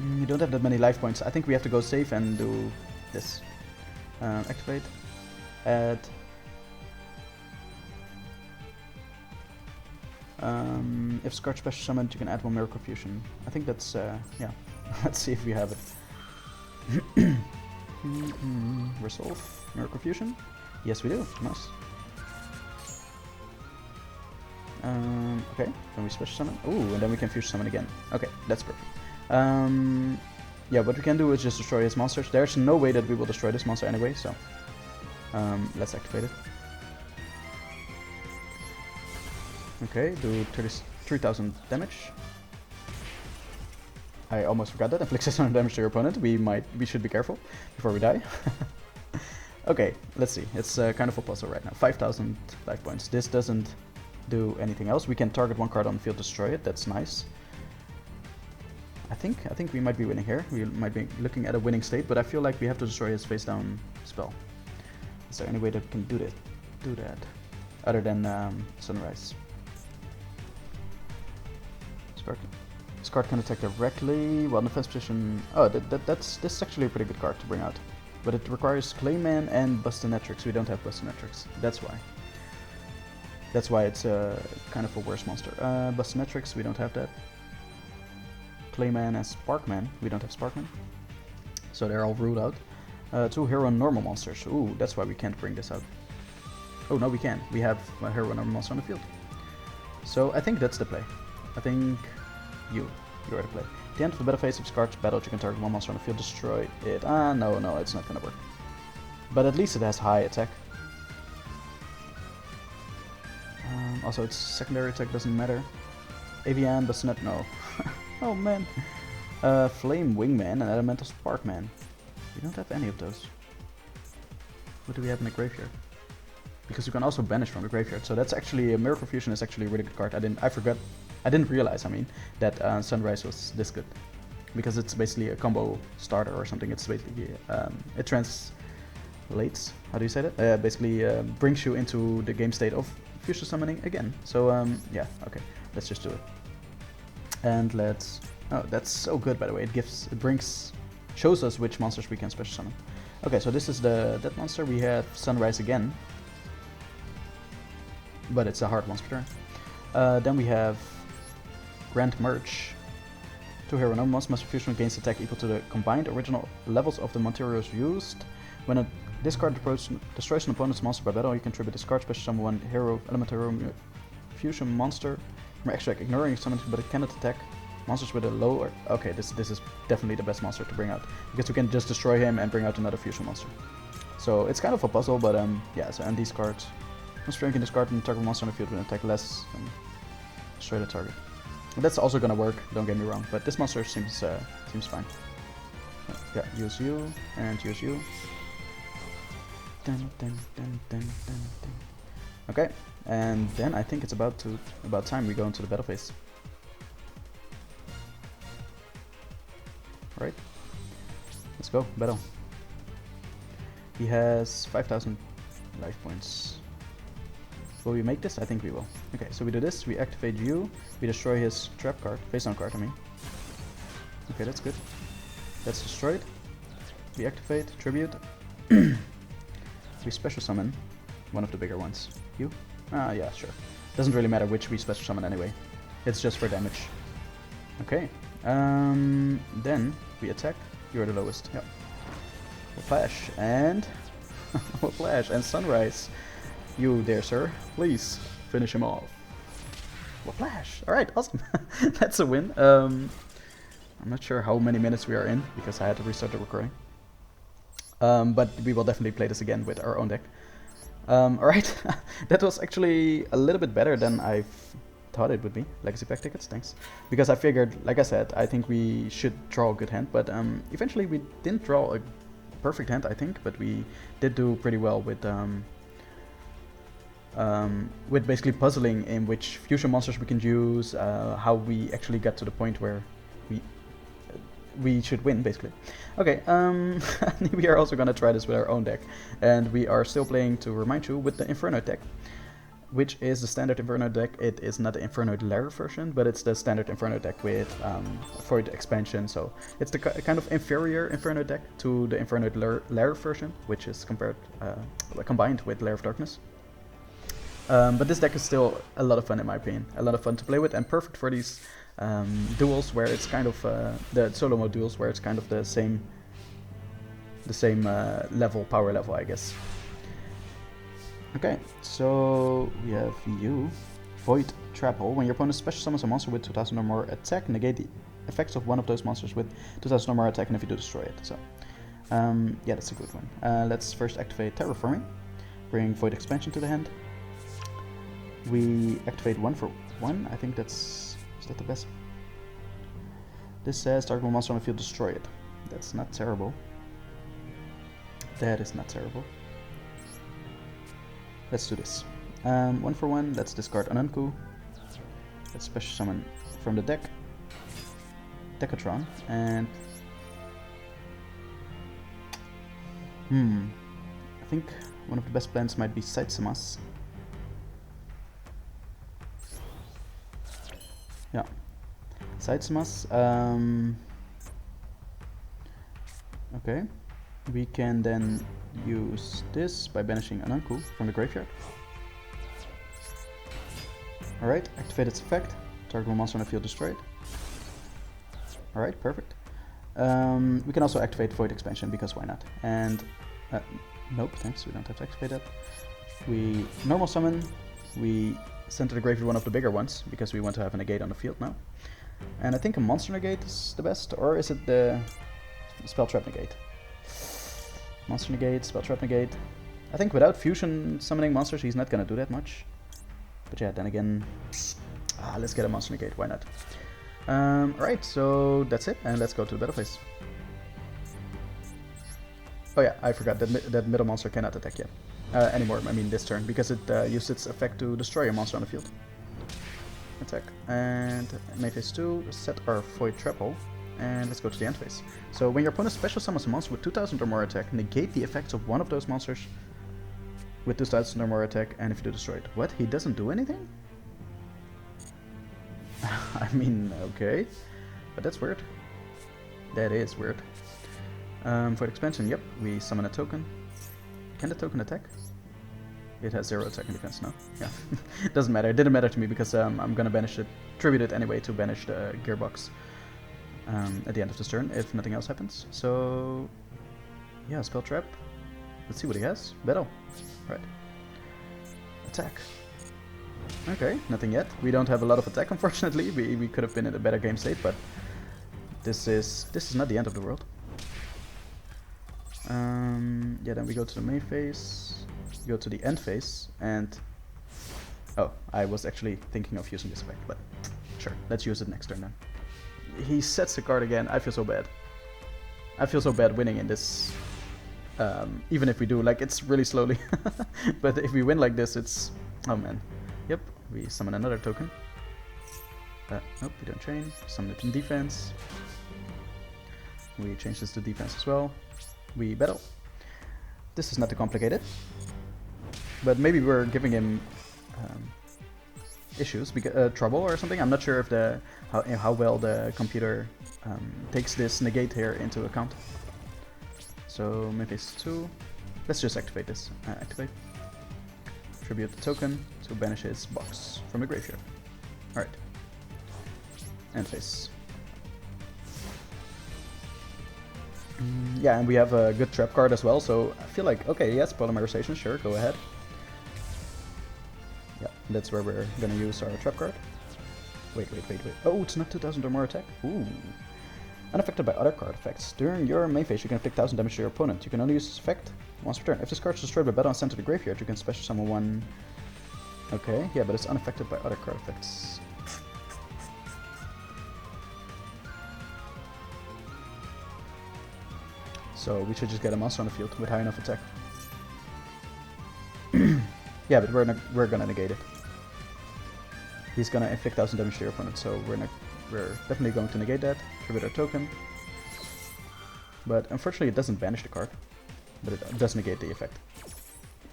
You don't have that many life points. I think we have to go safe and do this. Activate. Add. If Scorch special summoned, you can add 1 Miracle Fusion. I think that's, yeah. Let's see if we have it. Resolve. Miracle Fusion. Yes, we do. Nice. Okay, then we special summon. Ooh, and then we can fusion summon again. Okay, that's perfect. Yeah, what we can do is just destroy his monsters. There's no way that we will destroy this monster anyway, so let's activate it. Okay, do 33,000 damage. I almost forgot that. Inflict 600 damage to your opponent. We should be careful before we die. Okay, let's see. It's kind of a puzzle right now. 5,000 life points. This doesn't do anything else. We can target 1 card on the field, destroy it. That's nice. I think we might be winning here. We might be looking at a winning state, but I feel like we have to destroy his face down spell. Is there any way that we can do that other than Sunrise? This card can attack directly while in defense position. Oh, this is actually a pretty good card to bring out, but it requires Clayman and Bustanetrix. We don't have Bustanetrix. That's why. That's why it's kind of a worse monster. Bustanetrix, we don't have that. Clayman and Sparkman, we don't have Sparkman. So they're all ruled out. 2 hero and normal monsters. Ooh, that's why we can't bring this out. Oh, no, we can. We have a hero and normal monster on the field. So I think that's the play. I think you are the play. At the end of the battle phase of Scar's battle, you can target 1 monster on the field, destroy it. No, it's not gonna work. But at least it has high attack. Also, its secondary attack doesn't matter. Avian, but not no. Oh man. Flame Wingman and Elemental Sparkman. We don't have any of those. What do we have in the graveyard? Because you can also banish from the graveyard. So that's actually a Miracle Fusion is actually a really good card. I didn't realize. I mean that Sunrise was this good because it's basically a combo starter or something. It's basically it translates. How do you say that? Basically brings you into the game state of fusion summoning again. So yeah, okay, let's just do it. And let's. Oh, that's so good, by the way. It shows us which monsters we can special summon. Okay, so this is that monster. We have Sunrise again, but it's a hard monster turn. Then we have Grand Merge. 2 hero no monster fusion gains attack equal to the combined original levels of the materials used. When a discard destroys an opponent's monster by battle, you can tribute discard special summon 1 hero elemental fusion monster from extract, ignoring summons, but it cannot attack monsters with a lower. Okay, this is definitely the best monster to bring out because you can just destroy him and bring out another fusion monster. So it's kind of a puzzle, but yeah. So and these cards, monster can discard and target monster on the field with an attack less and destroy the target. And that's also gonna work. Don't get me wrong, but this monster seems fine. Yeah, use you and use you. Dun, dun, dun, dun, dun, dun. Okay, and then I think it's about time we go into the battle phase. Alright, let's go, battle. He has 5,000 life points. Will we make this? I think we will. Okay, so we do this, we activate you, we destroy his trap card, face down card I mean. Okay, that's good. That's destroyed. We activate, tribute. We special summon one of the bigger ones. You? Ah, yeah, sure. Doesn't really matter which we special summon anyway. It's just for damage. Okay. Then we attack. You're the lowest. Yep. We'll flash and we'll flash and Sunrise. You there, sir. Please finish him off. We'll flash. All right, awesome. That's a win. I'm not sure how many minutes we are in because I had to restart the recording. But we will definitely play this again with our own deck. Alright, that was actually a little bit better than I thought it would be. Legacy pack tickets, thanks. Because I figured, like I said, I think we should draw a good hand, but eventually we didn't draw a perfect hand, I think, but we did do pretty well with basically puzzling in which fusion monsters we can use, how we actually got to the point where we should win, basically. Okay, we are also gonna try this with our own deck, and we are still playing, to remind you, with the Inferno deck. which is the standard Inferno deck. It is not the Inferno Lair version, but it's the standard Inferno deck with Void expansion. So it's the kind of inferior Inferno deck to the Inferno Lair version, which is combined with Lair of Darkness. But this deck is still a lot of fun in my opinion. A lot of fun to play with and perfect for these duels where it's kind of the solo mode duels where it's kind of the same power level, I guess. Okay, so we have you, Void Trap Hole. When your opponent special summons a monster with 2000 or more attack, negate the effects of one of those monsters with 2000 or more attack, and if you do, destroy it. So, yeah, that's a good one. Let's first activate Terraforming, bring Void Expansion to the hand. We activate 1 for 1. I think is that the best? This says target monster on the field, destroy it. That's not terrible. That is not terrible. Let's do this. 1 for 1, let's discard Ananku. Let's special summon from the deck Decatron, and I think one of the best plans might be Saitsumas. Yeah, Saitsumas. Okay, we can then use this by banishing Ananku from the graveyard. Alright, activate its effect. Target monster on the field destroyed. Alright, perfect. We can also activate Void Expansion, because why not? And, nope, thanks, we don't have to activate that. We normal summon, we send to the graveyard one of the bigger ones, because we want to have a negate on the field now. And I think a monster negate is the best, or is it the spell trap negate? Monster negate, spell trap negate. I think without fusion summoning monsters, he's not gonna do that much. But yeah, then again, let's get a monster negate, why not? Alright, so that's it, and let's go to the battle phase. Oh yeah, I forgot that middle monster cannot attack yet. Anymore, I mean this turn, because it used its effect to destroy a monster on the field. Attack, and main phase 2, set our Void Trap Hole. And let's go to the end phase. So when your opponent special summons a monster with 2000 or more attack, negate the effects of one of those monsters with 2000 or more attack, and if you do, destroy it. What? He doesn't do anything? I mean, okay. But that's weird. That is weird. For expansion, yep, we summon a token. Can the token attack? It has 0 attack and defense, no? Yeah. Doesn't matter. It didn't matter to me because I'm gonna banish it, tribute it anyway to banish the gearbox. At the end of this turn, if nothing else happens. So, yeah, spell trap. Let's see what he has. Battle. Right. Attack. Okay, nothing yet. We don't have a lot of attack, unfortunately. We could have been in a better game state, but this is not the end of the world. Yeah, then we go to the main phase. Go to the end phase, and oh, I was actually thinking of using this effect, but sure, let's use it next turn then. He sets the card again. I feel so bad. I feel so bad winning in this. Even if we do, like, it's really slowly. But if we win like this, it's... Oh man. Yep, we summon another token. Nope, we don't change. Summon it in defense. We change this to defense as well. We battle. This is not too complicated. But maybe we're giving him... issues, because trouble or something. I'm not sure if how well the computer takes this negate here into account. So main phase 2. Let's just activate this. Activate. Tribute the token to banish his box from the graveyard. Alright. End phase. Yeah, and we have a good trap card as well, so I feel like, okay, yes, polymerization, sure, go ahead. Yeah, that's where we're gonna use our trap card. Wait. Oh, it's not 2000 or more attack? Ooh. Unaffected by other card effects. During your main phase, you can inflict 1000 damage to your opponent. You can only use this effect once per turn. If this card is destroyed by battle and sent to the graveyard, you can special summon one... Okay, yeah, but it's unaffected by other card effects. So we should just get a monster on the field with high enough attack. Yeah, but we're gonna negate it. He's gonna inflict 1000 damage to your opponent, so we're definitely going to negate that. Tribute our token. But unfortunately it doesn't banish the card. But it does negate the effect.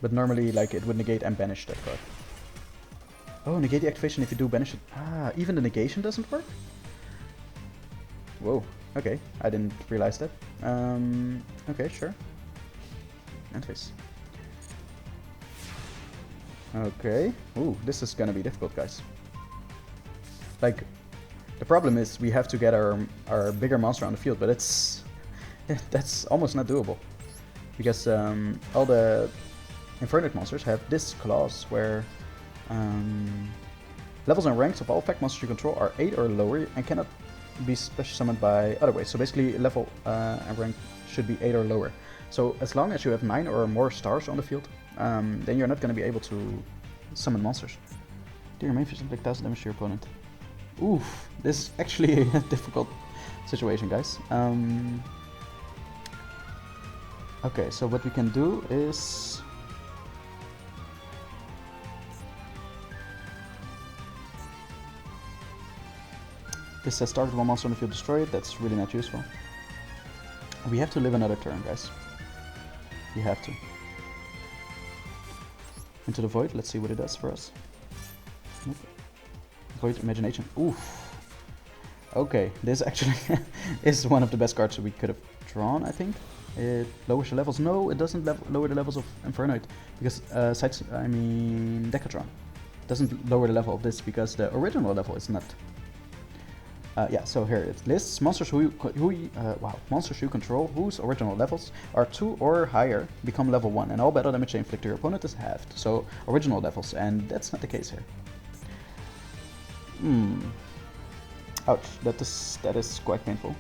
But normally, like, it would negate and banish that card. Oh, negate the activation if you do banish it. Ah, even the negation doesn't work? Whoa, okay, I didn't realize that. Okay, sure. End phase. Okay. Ooh, this is gonna be difficult, guys. Like, the problem is we have to get our bigger monster on the field, but it's that's almost not doable. Because all the Infernoid monsters have this clause where levels and ranks of all effect monsters you control are 8 or lower and cannot be special summoned by other ways. So basically level and rank should be 8 or lower. So as long as you have 9 or more stars on the field, then you're not going to be able to summon monsters. Do your main fish inflict 1000 damage to your opponent. Oof, this is actually a difficult situation, guys. Okay, so what we can do is... This says target one monster on the field destroyed. That's really not useful. We have to live another turn, guys. We have to. Into the void. Let's see what it does for us. Nope. Void imagination. Oof. Okay, this actually is one of the best cards that we could have drawn, I think. It lowers the levels. No, it doesn't lower the levels of Infernoid because Decatron doesn't lower the level of this because the original level is not. Yeah, so here it lists monsters monsters you control whose original levels are 2 or higher become level 1, and all battle damage they inflict to your opponent is halved. So original levels, and that's not the case here. Ouch, that is quite painful.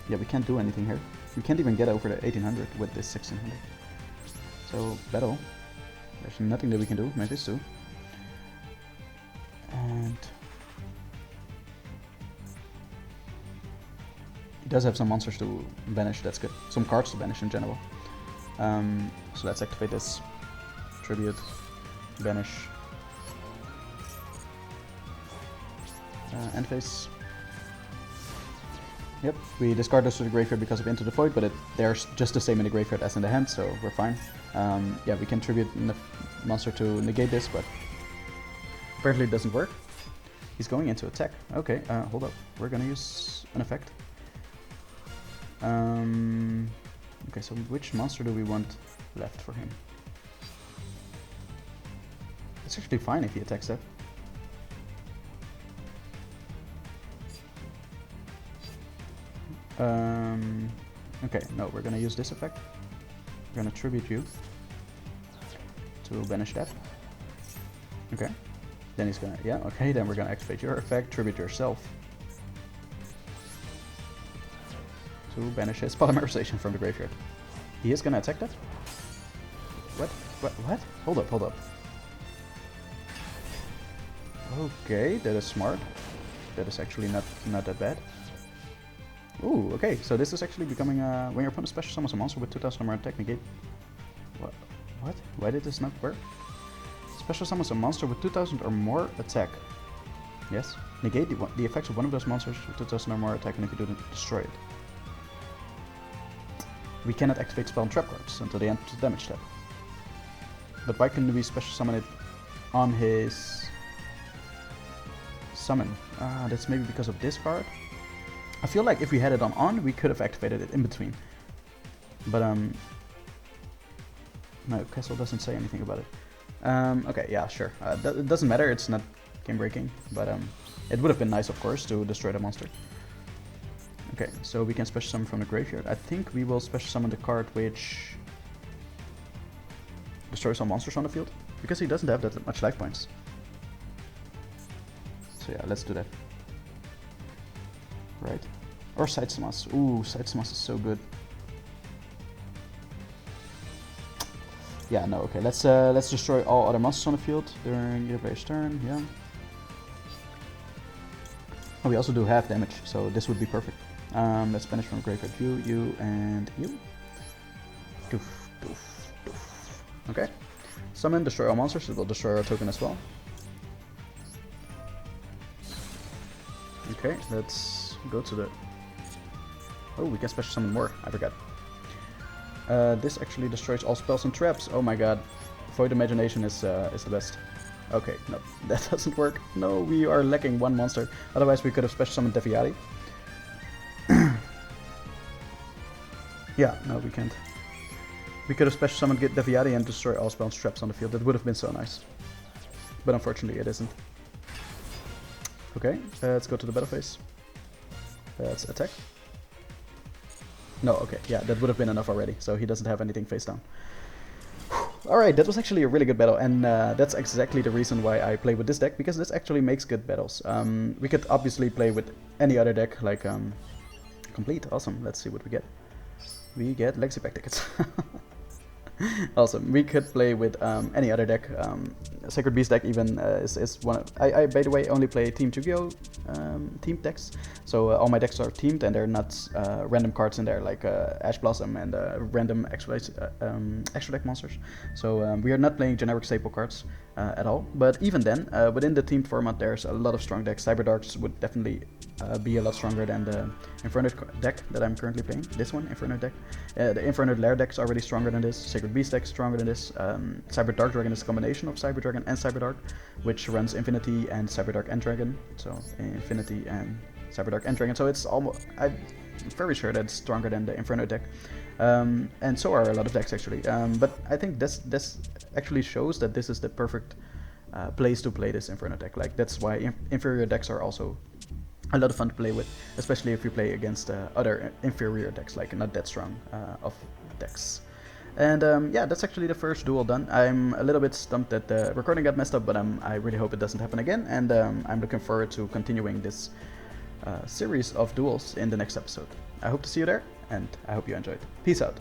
Yeah, we can't do anything here. We can't even get over the 1800 with this 1600. So battle. There's nothing that we can do. Maybe this too. And it does have some monsters to banish, that's good. Some cards to banish in general. So let's activate this. Tribute. Banish. End phase. Yep, we discard those to the graveyard because of Into the Void, but they're just the same in the graveyard as in the hand, so we're fine. Yeah, we can tribute the monster to negate this, but apparently it doesn't work. He's going into attack. Okay, hold up. We're gonna use an effect. Okay, so which monster do we want left for him? It's actually fine if he attacks that. Okay, no, we're gonna use this effect. We're gonna tribute you to banish that. Okay, then he's gonna, yeah, okay, then we're gonna activate your effect, tribute yourself to banish his polymerization from the graveyard. He is gonna attack that? What? Hold up. Okay, that is smart. That is actually not that bad. Ooh, okay, so this is actually becoming when your opponent special summons a monster with 2000 or more attack, negate. What? Why did this not work? Special summons a monster with 2000 or more attack. Yes. Negate the effects of one of those monsters with 2000 or more attack, and if you do, destroy it. We cannot activate spell and trap cards until the end of the damage step. But why couldn't we special summon it on his summon? That's maybe because of this card. I feel like if we had it on, we could have activated it in between. But no, Castle doesn't say anything about it. Okay, yeah, sure. It doesn't matter, it's not game breaking, but it would have been nice, of course, to destroy the monster. Okay, so we can special summon from the graveyard. I think we will special summon the card which destroys all monsters on the field, because he doesn't have that much life points. So yeah, let's do that. Right. Or Side Smash. Ooh, Side Smash is so good. Yeah, no, okay. Let's destroy all other monsters on the field during your player's turn, yeah. Oh, we also do half damage, so this would be perfect. Let's banish from graveyard you, and you. Doof, doof, doof. Okay. Summon, destroy all monsters, it will destroy our token as well. Okay, let's go to the... Oh, we can special summon more, I forgot. This actually destroys all spells and traps. Oh my god. Void Imagination is the best. Okay, no, that doesn't work. No, we are lacking one monster. Otherwise we could have special summoned Deviati. Yeah, no, we can't. We could have special summoned Deviati and destroy all spells traps on the field. That would have been so nice. But unfortunately it isn't. Okay, let's go to the battle phase. Let's attack. No, okay, yeah, that would have been enough already. So he doesn't have anything face down. Alright, that was actually a really good battle, and that's exactly the reason why I play with this deck, because this actually makes good battles. We could obviously play with any other deck, like Complete, awesome, let's see what we get. We get Legacy Pack tickets. Awesome, we could play with any other deck. Sacred Beast deck even is one of, I by the way only play Team Yu-Gi-Oh! Teamed decks, so all my decks are teamed and they're not random cards in there like Ash Blossom and random extra deck monsters. So we are not playing generic staple cards at all, but even then, within the teamed format there's a lot of strong decks. Cyber Darks would definitely be a lot stronger than the Inferno deck that I'm currently playing. This one, Inferno deck. The Inferno Lair deck is already stronger than this. Sacred Beast deck is stronger than this. Cyber Dark Dragon is a combination of Cyber Dragon and Cyber Dark, which runs Infinity and Cyber Dark and Dragon. So Infinity and Cyber Dark and Dragon. So it's almost, I'm very sure that it's stronger than the Inferno deck. And so are a lot of decks actually. But I think this actually shows that this is the perfect place to play this Inferno deck. Like that's why inferior decks are also a lot of fun to play with, especially if you play against other inferior decks, like not that strong of decks. And yeah, that's actually the first duel done. I'm a little bit stumped that the recording got messed up, but I really hope it doesn't happen again, and I'm looking forward to continuing this series of duels in the next episode. I hope to see you there, and I hope you enjoyed. Peace out.